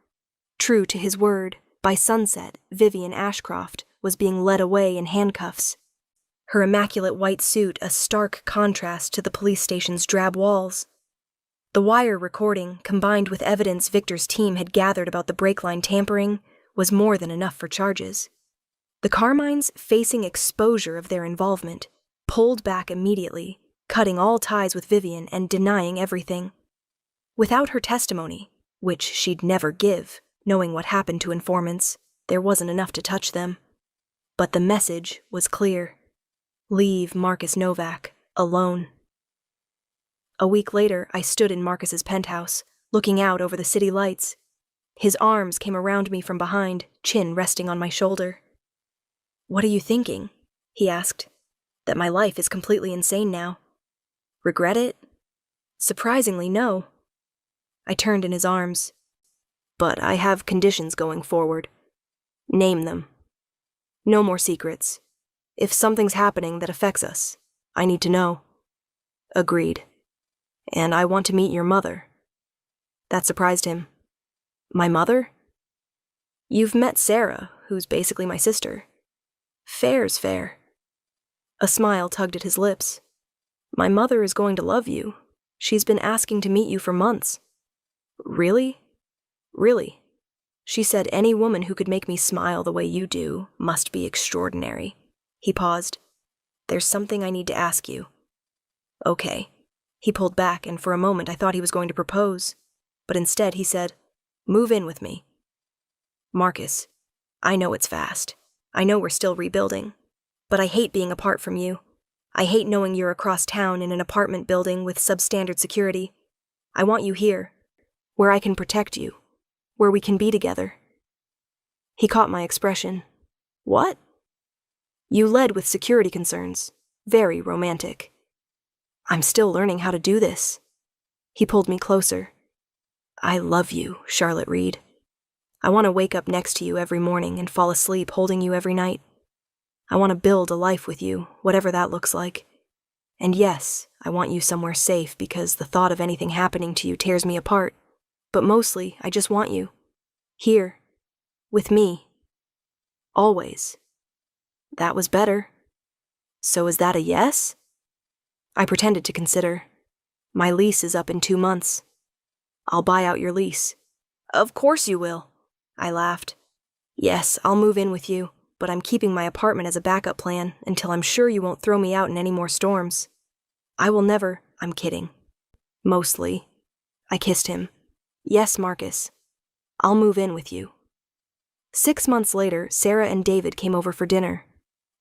True to his word, by sunset, Vivian Ashcroft was being led away in handcuffs. Her immaculate white suit a stark contrast to the police station's drab walls. The wire recording, combined with evidence Victor's team had gathered about the brake line tampering, was more than enough for charges. The Carmines, facing exposure of their involvement, pulled back immediately, cutting all ties with Vivian and denying everything. Without her testimony, which she'd never give, knowing what happened to informants, there wasn't enough to touch them. But the message was clear. Leave Marcus Novak alone. A week later, I stood in Marcus's penthouse, looking out over the city lights. His arms came around me from behind, chin resting on my shoulder. "What are you thinking?" he asked. "That my life is completely insane now. Regret it?" "Surprisingly, no." I turned in his arms. "But I have conditions going forward." "Name them." "No more secrets. If something's happening that affects us, I need to know. Agreed. And I want to meet your mother. That surprised him. My mother? You've met Sarah, who's basically my sister. Fair's fair. A smile tugged at his lips. My mother is going to love you. She's been asking to meet you for months. Really? Really. She said any woman who could make me smile the way you do must be extraordinary. He paused. There's something I need to ask you. Okay. He pulled back, and for a moment I thought he was going to propose. But instead he said, Move in with me. Marcus, I know it's fast. I know we're still rebuilding. But I hate being apart from you. I hate knowing you're across town in an apartment building with substandard security. I want you here, where I can protect you, where we can be together. He caught my expression. What? You led with security concerns. Very romantic. I'm still learning how to do this. He pulled me closer. I love you, Charlotte Reed. I want to wake up next to you every morning and fall asleep holding you every night. I want to build a life with you, whatever that looks like. And yes, I want you somewhere safe because the thought of anything happening to you tears me apart. But mostly, I just want you. Here. With me. Always. That was better. So is that a yes? I pretended to consider. My lease is up in 2 months. I'll buy out your lease. Of course you will. I laughed. Yes, I'll move in with you, but I'm keeping my apartment as a backup plan until I'm sure you won't throw me out in any more storms. I will never. I'm kidding. Mostly. I kissed him. Yes, Marcus. I'll move in with you. 6 months later, Sarah and David came over for dinner.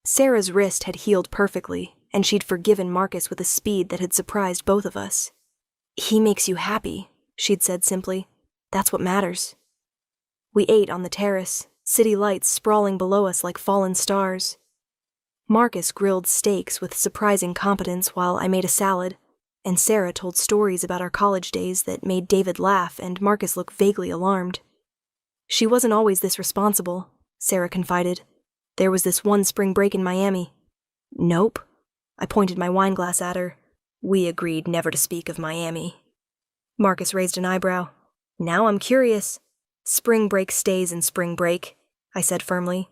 Sarah's wrist had healed perfectly, and she'd forgiven Marcus with a speed that had surprised both of us. He makes you happy, she'd said simply. That's what matters. We ate on the terrace, city lights sprawling below us like fallen stars. Marcus grilled steaks with surprising competence while I made a salad, and Sarah told stories about our college days that made David laugh and Marcus look vaguely alarmed. She wasn't always this responsible, Sarah confided. There was this one spring break in Miami. Nope. I pointed my wine glass at her. We agreed never to speak of Miami. Marcus raised an eyebrow. Now I'm curious. Spring break stays in spring break, I said firmly.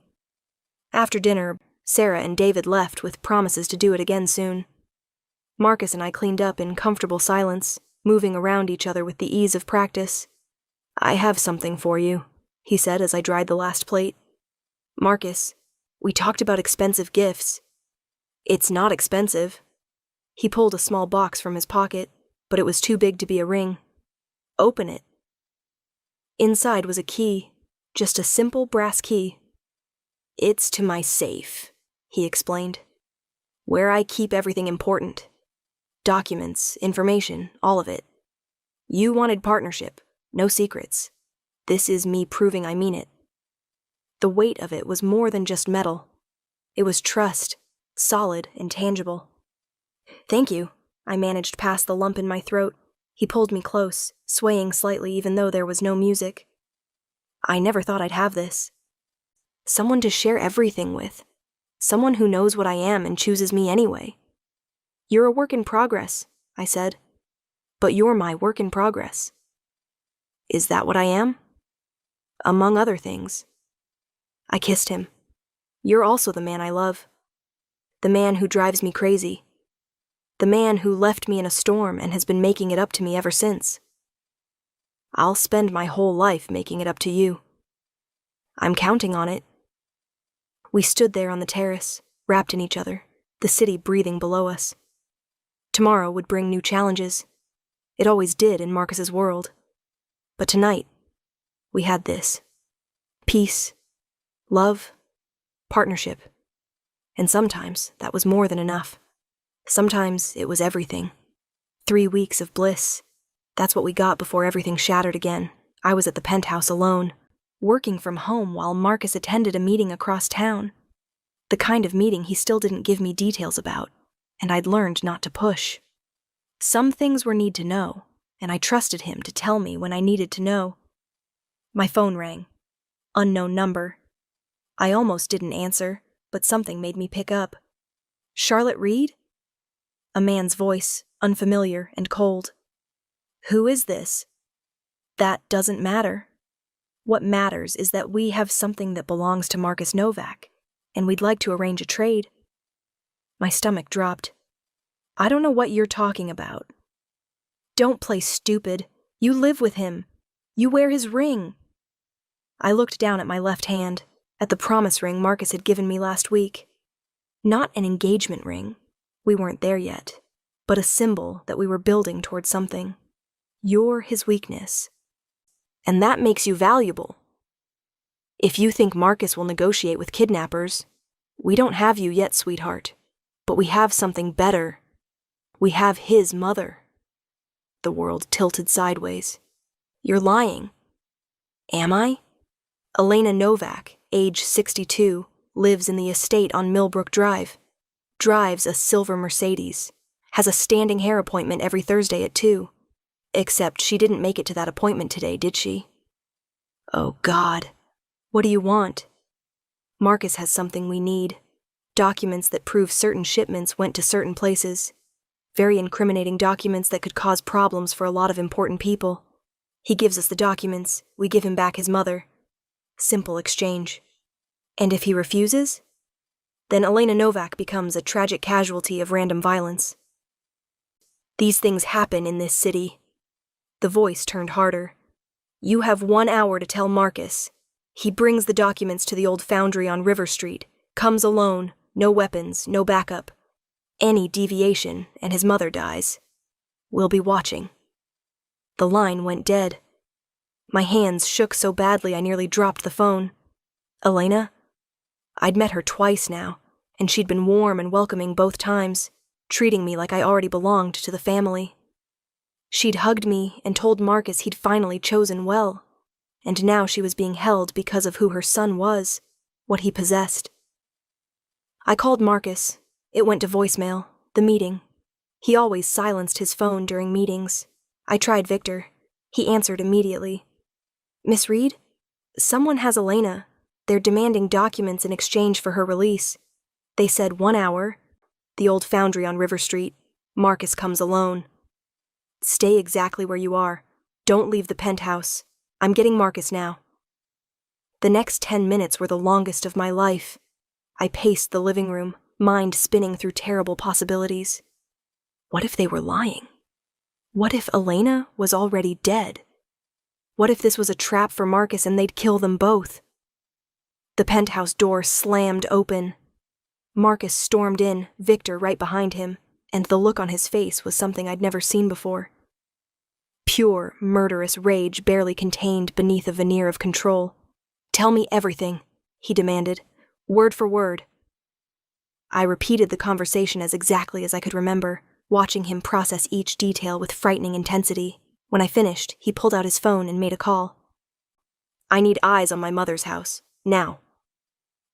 After dinner, Sarah and David left with promises to do it again soon. Marcus and I cleaned up in comfortable silence, moving around each other with the ease of practice. I have something for you, he said as I dried the last plate. Marcus, we talked about expensive gifts. It's not expensive. He pulled a small box from his pocket, but it was too big to be a ring. Open it. Inside was a key, just a simple brass key. It's to my safe, he explained. Where I keep everything important. Documents, information, all of it. You wanted partnership, no secrets. This is me proving I mean it. The weight of it was more than just metal. It was trust, solid and tangible. Thank you, I managed past the lump in my throat. He pulled me close, swaying slightly even though there was no music. I never thought I'd have this. Someone to share everything with. Someone who knows what I am and chooses me anyway. You're a work in progress, I said. But you're my work in progress. Is that what I am? Among other things. I kissed him. You're also the man I love. The man who drives me crazy. The man who left me in a storm and has been making it up to me ever since. I'll spend my whole life making it up to you. I'm counting on it. We stood there on the terrace, wrapped in each other, the city breathing below us. Tomorrow would bring new challenges. It always did in Marcus's world. But tonight, we had this. Peace, love, partnership. And sometimes that was more than enough. Sometimes it was everything. 3 weeks of bliss. That's what we got before everything shattered again. I was at the penthouse alone, working from home while Marcus attended a meeting across town. The kind of meeting he still didn't give me details about, and I'd learned not to push. Some things were need to know, and I trusted him to tell me when I needed to know. My phone rang. Unknown number. I almost didn't answer, but but something made me pick up. Charlotte Reed? A man's voice, unfamiliar and cold. Who is this? That doesn't matter. What matters is that we have something that belongs to Marcus Novak, and we'd like to arrange a trade. My stomach dropped. I don't know what you're talking about. Don't play stupid. You live with him. You wear his ring. I looked down at my left hand, at the promise ring Marcus had given me last week. Not an engagement ring. We weren't there yet, but a symbol that we were building towards something. You're his weakness. And that makes you valuable. If you think Marcus will negotiate with kidnappers, we don't have you yet, sweetheart. But we have something better. We have his mother. The world tilted sideways. You're lying. Am I? Elena Novak, age 62, lives in the estate on Millbrook Drive. Drives a silver Mercedes. Has a standing hair appointment every Thursday at 2. Except she didn't make it to that appointment today, did she? Oh, God. What do you want? Marcus has something we need. Documents that prove certain shipments went to certain places. Very incriminating documents that could cause problems for a lot of important people. He gives us the documents, we give him back his mother. Simple exchange. And if he refuses? Then Elena Novak becomes a tragic casualty of random violence. These things happen in this city. The voice turned harder. You have 1 hour to tell Marcus. He brings the documents to the old foundry on River Street, comes alone, no weapons, no backup. Any deviation, and his mother dies. We'll be watching. The line went dead. My hands shook so badly I nearly dropped the phone. Elena? I'd met her twice now, and she'd been warm and welcoming both times, treating me like I already belonged to the family. She'd hugged me and told Marcus he'd finally chosen well, and now she was being held because of who her son was, what he possessed. I called Marcus. It went to voicemail, the meeting. He always silenced his phone during meetings. I tried Victor. He answered immediately. Miss Reed? Someone has Elena. They're demanding documents in exchange for her release. They said 1 hour. The old foundry on River Street. Marcus comes alone. Stay exactly where you are. Don't leave the penthouse. I'm getting Marcus now. The next 10 minutes were the longest of my life. I paced the living room, mind spinning through terrible possibilities. What if they were lying? What if Elena was already dead? What if this was a trap for Marcus and they'd kill them both? The penthouse door slammed open. Marcus stormed in, Victor right behind him, and the look on his face was something I'd never seen before. Pure, murderous rage barely contained beneath a veneer of control. Tell me everything, he demanded, word for word. I repeated the conversation as exactly as I could remember, watching him process each detail with frightening intensity. When I finished, he pulled out his phone and made a call. I need eyes on my mother's house, now.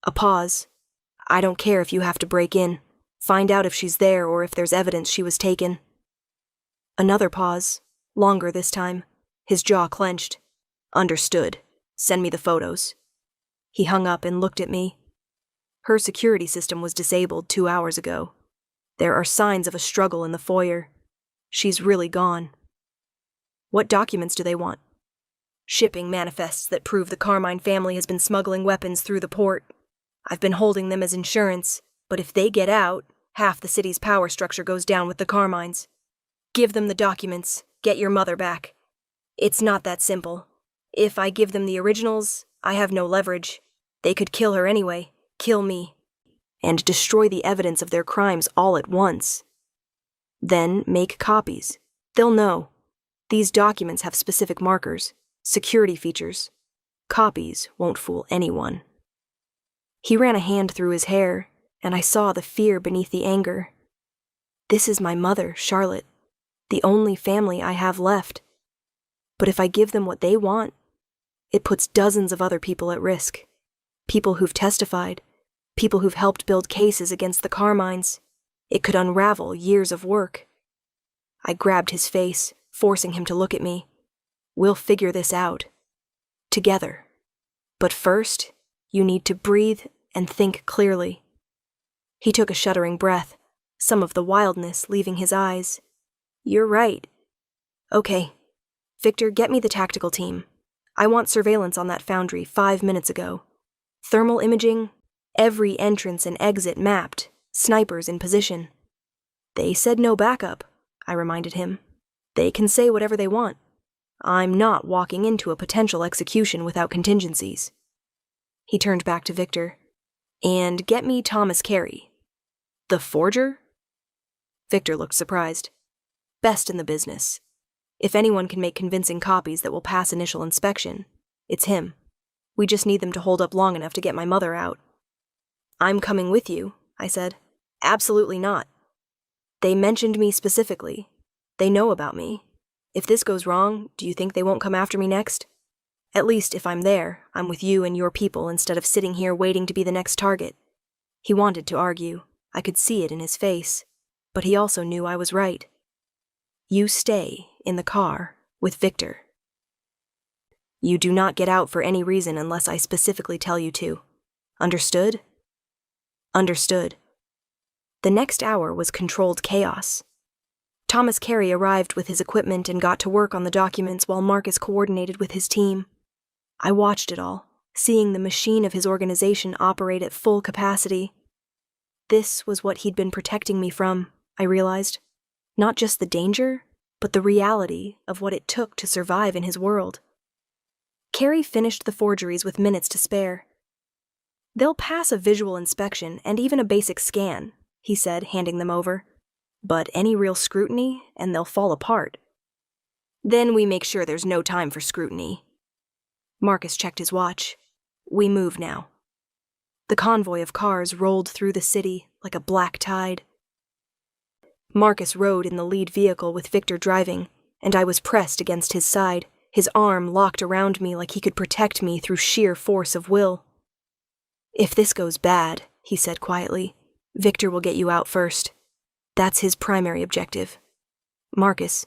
A pause. I don't care if you have to break in. Find out if she's there or if there's evidence she was taken. Another pause, longer this time. His jaw clenched. Understood. Send me the photos. He hung up and looked at me. Her security system was disabled 2 hours ago. There are signs of a struggle in the foyer. She's really gone. What documents do they want? Shipping manifests that prove the Carmine family has been smuggling weapons through the port. I've been holding them as insurance, but if they get out, half the city's power structure goes down with the Carmines. Give them the documents. Get your mother back. It's not that simple. If I give them the originals, I have no leverage. They could kill her anyway, kill me, and destroy the evidence of their crimes all at once. Then make copies. They'll know. These documents have specific markers, security features. Copies won't fool anyone. He ran a hand through his hair, and I saw the fear beneath the anger. This is my mother, Charlotte, the only family I have left. But if I give them what they want, it puts dozens of other people at risk. People who've testified, people who've helped build cases against the Carmines. It could unravel years of work. I grabbed his face, forcing him to look at me. We'll figure this out. Together. But first, you need to breathe and think clearly. He took a shuddering breath, some of the wildness leaving his eyes. You're right. Okay. Victor, get me the tactical team. I want surveillance on that foundry 5 minutes ago. Thermal imaging, every entrance and exit mapped, snipers in position. They said no backup, I reminded him. They can say whatever they want. I'm not walking into a potential execution without contingencies. He turned back to Victor. And get me Thomas Carey. The forger? Victor looked surprised. Best in the business. If anyone can make convincing copies that will pass initial inspection, it's him. We just need them to hold up long enough to get my mother out. I'm coming with you, I said. Absolutely not. They mentioned me specifically. They know about me. If this goes wrong, do you think they won't come after me next? At least if I'm there, I'm with you and your people instead of sitting here waiting to be the next target. He wanted to argue. I could see it in his face. But he also knew I was right. You stay in the car with Victor. You do not get out for any reason unless I specifically tell you to. Understood? Understood. The next hour was controlled chaos. Thomas Carey arrived with his equipment and got to work on the documents while Marcus coordinated with his team. I watched it all, seeing the machine of his organization operate at full capacity. This was what he'd been protecting me from, I realized. Not just the danger, but the reality of what it took to survive in his world. Carey finished the forgeries with minutes to spare. They'll pass a visual inspection and even a basic scan, he said, handing them over. But any real scrutiny, and they'll fall apart. Then we make sure there's no time for scrutiny. Marcus checked his watch. We move now. The convoy of cars rolled through the city like a black tide. Marcus rode in the lead vehicle with Victor driving, and I was pressed against his side, his arm locked around me like he could protect me through sheer force of will. If this goes bad, he said quietly, Victor will get you out first. That's his primary objective. Marcus,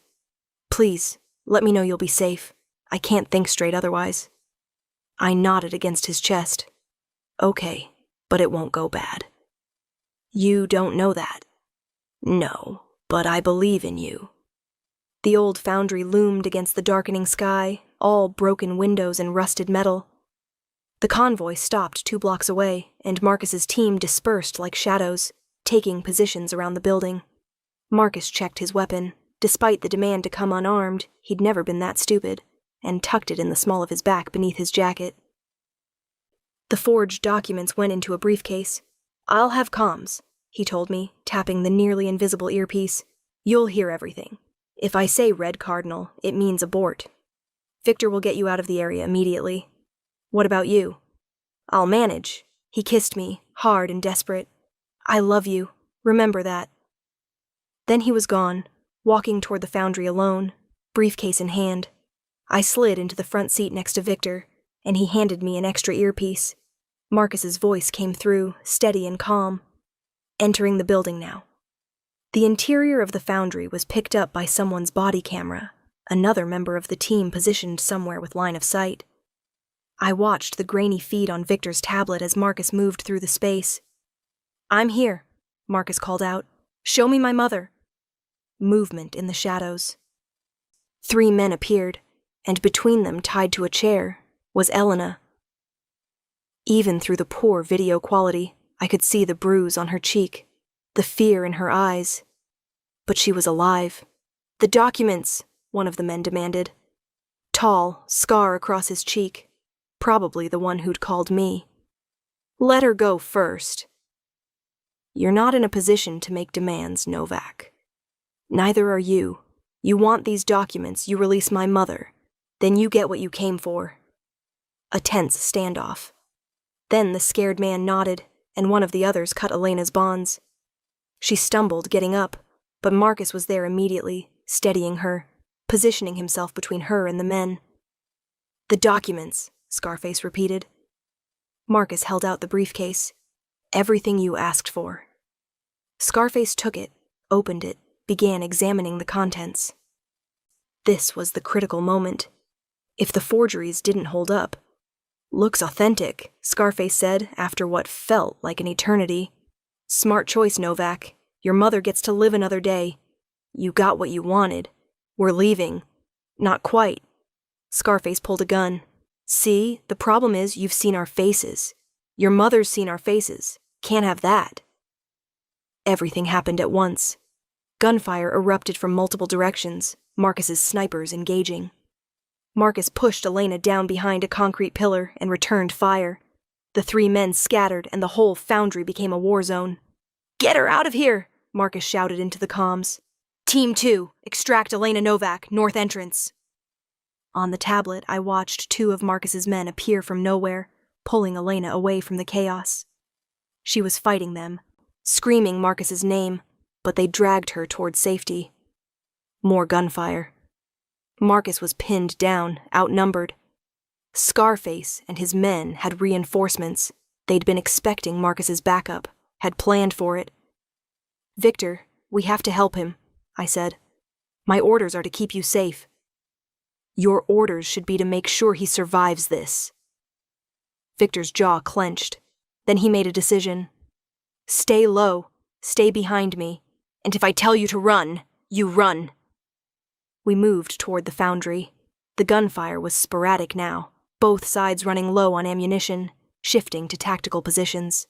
please, let me know you'll be safe. I can't think straight otherwise. I nodded against his chest. Okay, but it won't go bad. You don't know that. No, but I believe in you. The old foundry loomed against the darkening sky, all broken windows and rusted metal. The convoy stopped 2 blocks away, and Marcus's team dispersed like shadows, taking positions around the building. Marcus checked his weapon. Despite the demand to come unarmed, he'd never been that stupid, and tucked it in the small of his back beneath his jacket. The forged documents went into a briefcase. I'll have comms, he told me, tapping the nearly invisible earpiece. You'll hear everything. If I say Red Cardinal, it means abort. Victor will get you out of the area immediately. What about you? I'll manage. He kissed me, hard and desperate. I love you. Remember that. Then he was gone, walking toward the foundry alone, briefcase in hand. I slid into the front seat next to Victor, and he handed me an extra earpiece. Marcus's voice came through, steady and calm. Entering the building now. The interior of the foundry was picked up by someone's body camera, another member of the team positioned somewhere with line of sight. I watched the grainy feed on Victor's tablet as Marcus moved through the space. I'm here, Marcus called out. Show me my mother. Movement in the shadows. 3 men appeared, and between them, tied to a chair, was Elena. Even through the poor video quality, I could see the bruise on her cheek, the fear in her eyes. But she was alive. The documents, one of the men demanded. Tall, scar across his cheek. Probably the one who'd called me. Let her go first. You're not in a position to make demands, Novak. Neither are you. You want these documents, you release my mother. Then you get what you came for. A tense standoff. Then the scared man nodded, and one of the others cut Elena's bonds. She stumbled, getting up, but Marcus was there immediately, steadying her, positioning himself between her and the men. The documents, Scarface repeated. Marcus held out the briefcase. Everything you asked for. Scarface took it, opened it, began examining the contents. This was the critical moment. If the forgeries didn't hold up. Looks authentic, Scarface said after what felt like an eternity. Smart choice, Novak. Your mother gets to live another day. You got what you wanted. We're leaving. Not quite. Scarface pulled a gun. See, the problem is you've seen our faces. Your mother's seen our faces. Can't have that. Everything happened at once. Gunfire erupted from multiple directions, Marcus's snipers engaging. Marcus pushed Elena down behind a concrete pillar and returned fire. The three men scattered and the whole foundry became a war zone. "Get her out of here!" Marcus shouted into the comms. "Team 2, extract Elena Novak, north entrance." On the tablet, I watched two of Marcus's men appear from nowhere, pulling Elena away from the chaos. She was fighting them, screaming Marcus's name, but they dragged her toward safety. More gunfire. Marcus was pinned down, outnumbered. Scarface and his men had reinforcements. They'd been expecting Marcus's backup, had planned for it. "Victor, we have to help him," I said. "My orders are to keep you safe." "Your orders should be to make sure he survives this." Victor's jaw clenched. Then he made a decision. "Stay low, stay behind me, and if I tell you to run, you run." We moved toward the foundry. The gunfire was sporadic now, both sides running low on ammunition, shifting to tactical positions.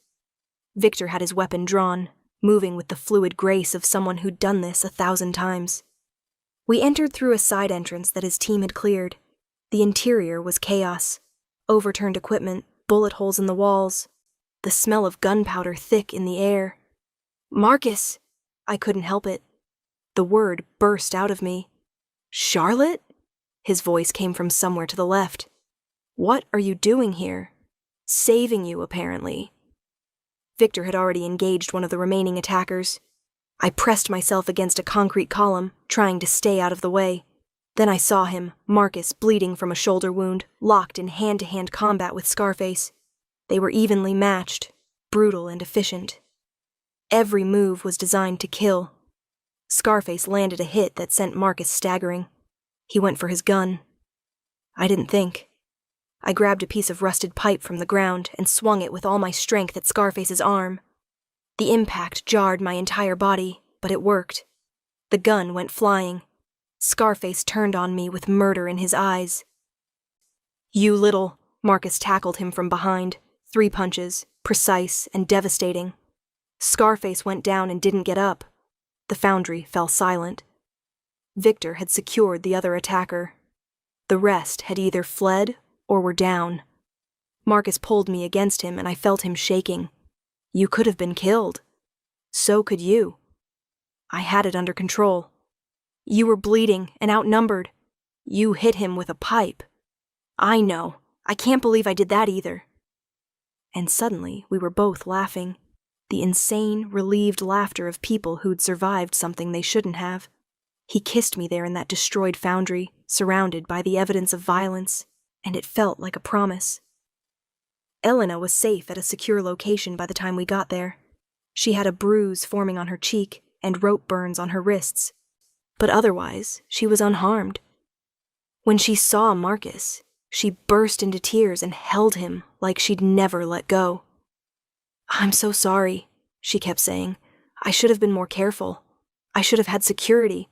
Victor had his weapon drawn, moving with the fluid grace of someone who'd done this 1,000 times. We entered through a side entrance that his team had cleared. The interior was chaos. Overturned equipment, bullet holes in the walls, the smell of gunpowder thick in the air. "Marcus!" I couldn't help it. The word burst out of me. "Charlotte?" His voice came from somewhere to the left. "What are you doing here?" "Saving you, apparently." Victor had already engaged one of the remaining attackers. I pressed myself against a concrete column, trying to stay out of the way. Then I saw him, Marcus, bleeding from a shoulder wound, locked in hand-to-hand combat with Scarface. They were evenly matched, brutal and efficient. Every move was designed to kill. Scarface landed a hit that sent Marcus staggering. He went for his gun. I didn't think. I grabbed a piece of rusted pipe from the ground and swung it with all my strength at Scarface's arm. The impact jarred my entire body, but it worked. The gun went flying. Scarface turned on me with murder in his eyes. "You little..." Marcus tackled him from behind. 3 punches, precise and devastating. Scarface went down and didn't get up. The foundry fell silent. Victor had secured the other attacker. The rest had either fled or were down. Marcus pulled me against him and I felt him shaking. You could have been killed. So could you. I had it under control. You were bleeding and outnumbered. You hit him with a pipe. I know. I can't believe I did that either. And suddenly we were both laughing. The insane, relieved laughter of people who'd survived something they shouldn't have. He kissed me there in that destroyed foundry, surrounded by the evidence of violence, and it felt like a promise. Elena was safe at a secure location by the time we got there. She had a bruise forming on her cheek and rope burns on her wrists, but otherwise she was unharmed. When she saw Marcus, she burst into tears and held him like she'd never let go. "I'm so sorry," she kept saying. "I should have been more careful. I should have had security.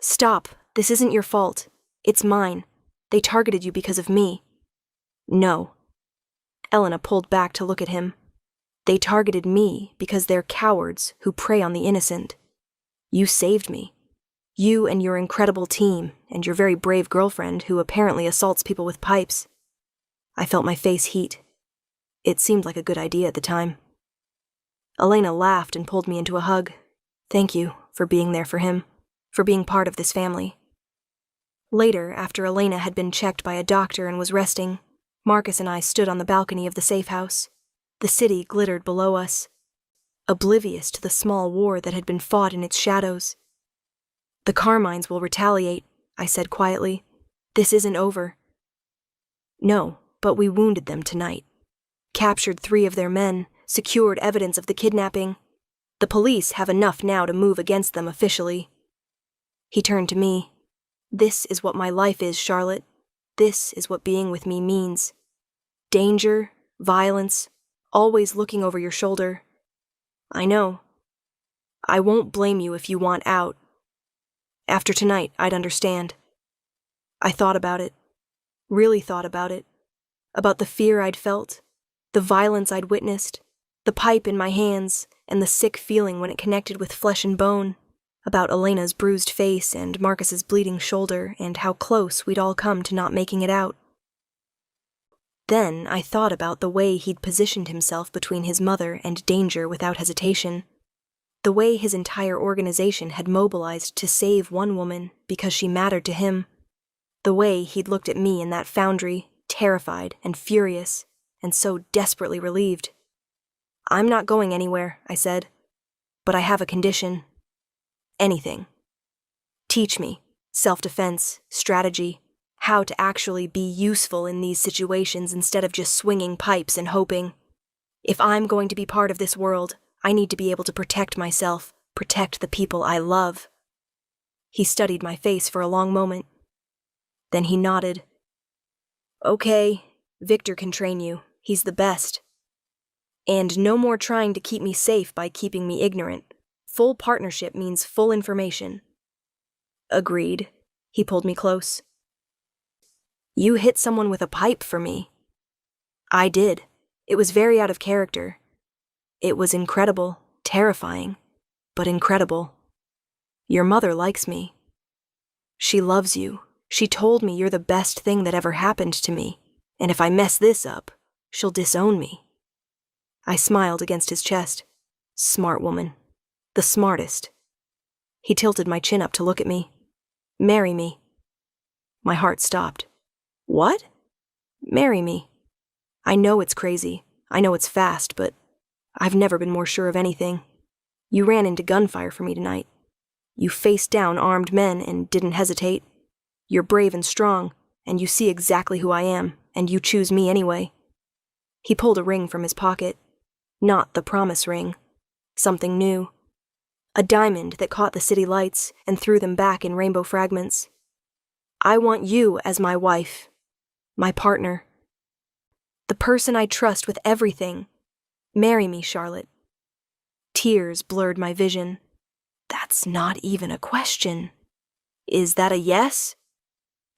Stop, this isn't your fault. It's mine. They targeted you because of me." "No." Elena pulled back to look at him. "They targeted me because they're cowards who prey on the innocent. You saved me. You and your incredible team, and your very brave girlfriend who apparently assaults people with pipes." I felt my face heat. It seemed like a good idea at the time. Elena laughed and pulled me into a hug. "Thank you for being there for him, for being part of this family." Later, after Elena had been checked by a doctor and was resting, Marcus and I stood on the balcony of the safe house. The city glittered below us, oblivious to the small war that had been fought in its shadows. "The Carmines will retaliate," I said quietly. "This isn't over." "No, but we wounded them tonight. Captured 3 of their men, secured evidence of the kidnapping. The police have enough now to move against them officially." He turned to me. "This is what my life is, Charlotte. This is what being with me means. Danger, violence, always looking over your shoulder. I know. I won't blame you if you want out. After tonight, I'd understand. I thought about it. Really thought about it. About the fear I'd felt, the violence I'd witnessed, the pipe in my hands, and the sick feeling when it connected with flesh and bone, about Elena's bruised face and Marcus's bleeding shoulder, and how close we'd all come to not making it out. Then I thought about the way he'd positioned himself between his mother and danger without hesitation, the way his entire organization had mobilized to save one woman because she mattered to him, the way he'd looked at me in that foundry, terrified and furious, and so desperately relieved. I'm not going anywhere, I said, but I have a condition. Anything. Teach me self-defense, strategy, how to actually be useful in these situations instead of just swinging pipes and hoping. If I'm going to be part of this world, I need to be able to protect myself, protect the people I love. He studied my face for a long moment. Then he nodded. Okay, Victor can train you. He's the best. And no more trying to keep me safe by keeping me ignorant. Full partnership means full information. Agreed. He pulled me close. You hit someone with a pipe for me. I did. It was very out of character. It was incredible, terrifying, but incredible. Your mother likes me. She loves you. She told me you're the best thing that ever happened to me, and if I mess this up, she'll disown me. I smiled against his chest. Smart woman. The smartest. He tilted my chin up to look at me. Marry me. My heart stopped. What? Marry me. I know it's crazy. I know it's fast, but I've never been more sure of anything. You ran into gunfire for me tonight. You faced down armed men and didn't hesitate. You're brave and strong, and you see exactly who I am, and you choose me anyway. He pulled a ring from his pocket. Not the promise ring. Something new. A diamond that caught the city lights and threw them back in rainbow fragments. I want you as my wife. My partner. The person I trust with everything. Marry me, Charlotte. Tears blurred my vision. That's not even a question. Is that a yes?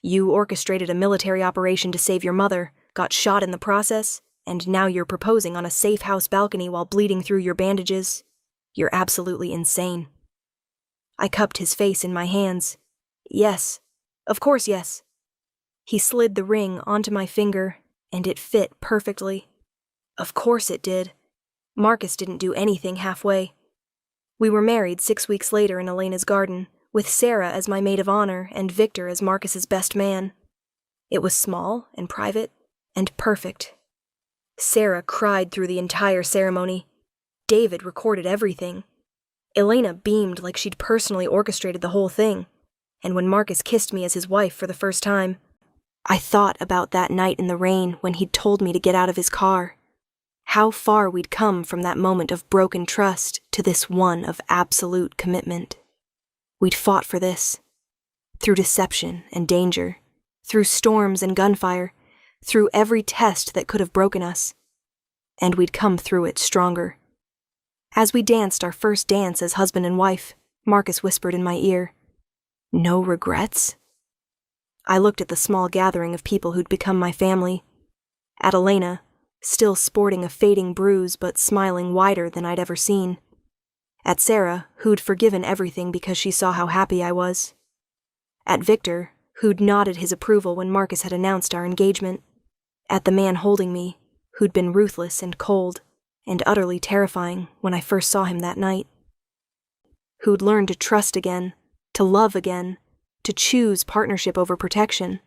You orchestrated a military operation to save your mother, got shot in the process, and now you're proposing on a safe house balcony while bleeding through your bandages. You're absolutely insane. I cupped his face in my hands. Yes. Of course, yes. He slid the ring onto my finger, and it fit perfectly. Of course it did. Marcus didn't do anything halfway. We were married 6 weeks later in Elena's garden, with Sarah as my maid of honor and Victor as Marcus's best man. It was small and private and perfect. Sarah cried through the entire ceremony. David recorded everything. Elena beamed like she'd personally orchestrated the whole thing. And when Marcus kissed me as his wife for the first time, I thought about that night in the rain when he'd told me to get out of his car. How far we'd come from that moment of broken trust to this one of absolute commitment. We'd fought for this. Through deception and danger, through storms and gunfire, through every test that could have broken us. And we'd come through it stronger. As we danced our first dance as husband and wife, Marcus whispered in my ear, "No regrets?" I looked at the small gathering of people who'd become my family. At Elena, still sporting a fading bruise but smiling wider than I'd ever seen. At Sarah, who'd forgiven everything because she saw how happy I was. At Victor, who'd nodded his approval when Marcus had announced our engagement. At the man holding me, who'd been ruthless and cold and utterly terrifying when I first saw him that night. Who'd learned to trust again, to love again, to choose partnership over protection.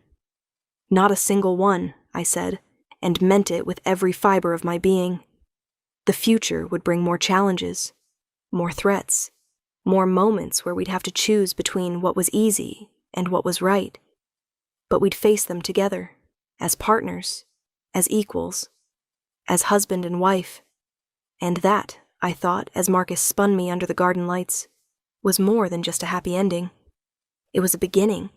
Not a single one, I said, and meant it with every fiber of my being. The future would bring more challenges, more threats, more moments where we'd have to choose between what was easy and what was right. But we'd face them together, as partners, as equals, as husband and wife. And that, I thought, as Marcus spun me under the garden lights, was more than just a happy ending. It was a beginning.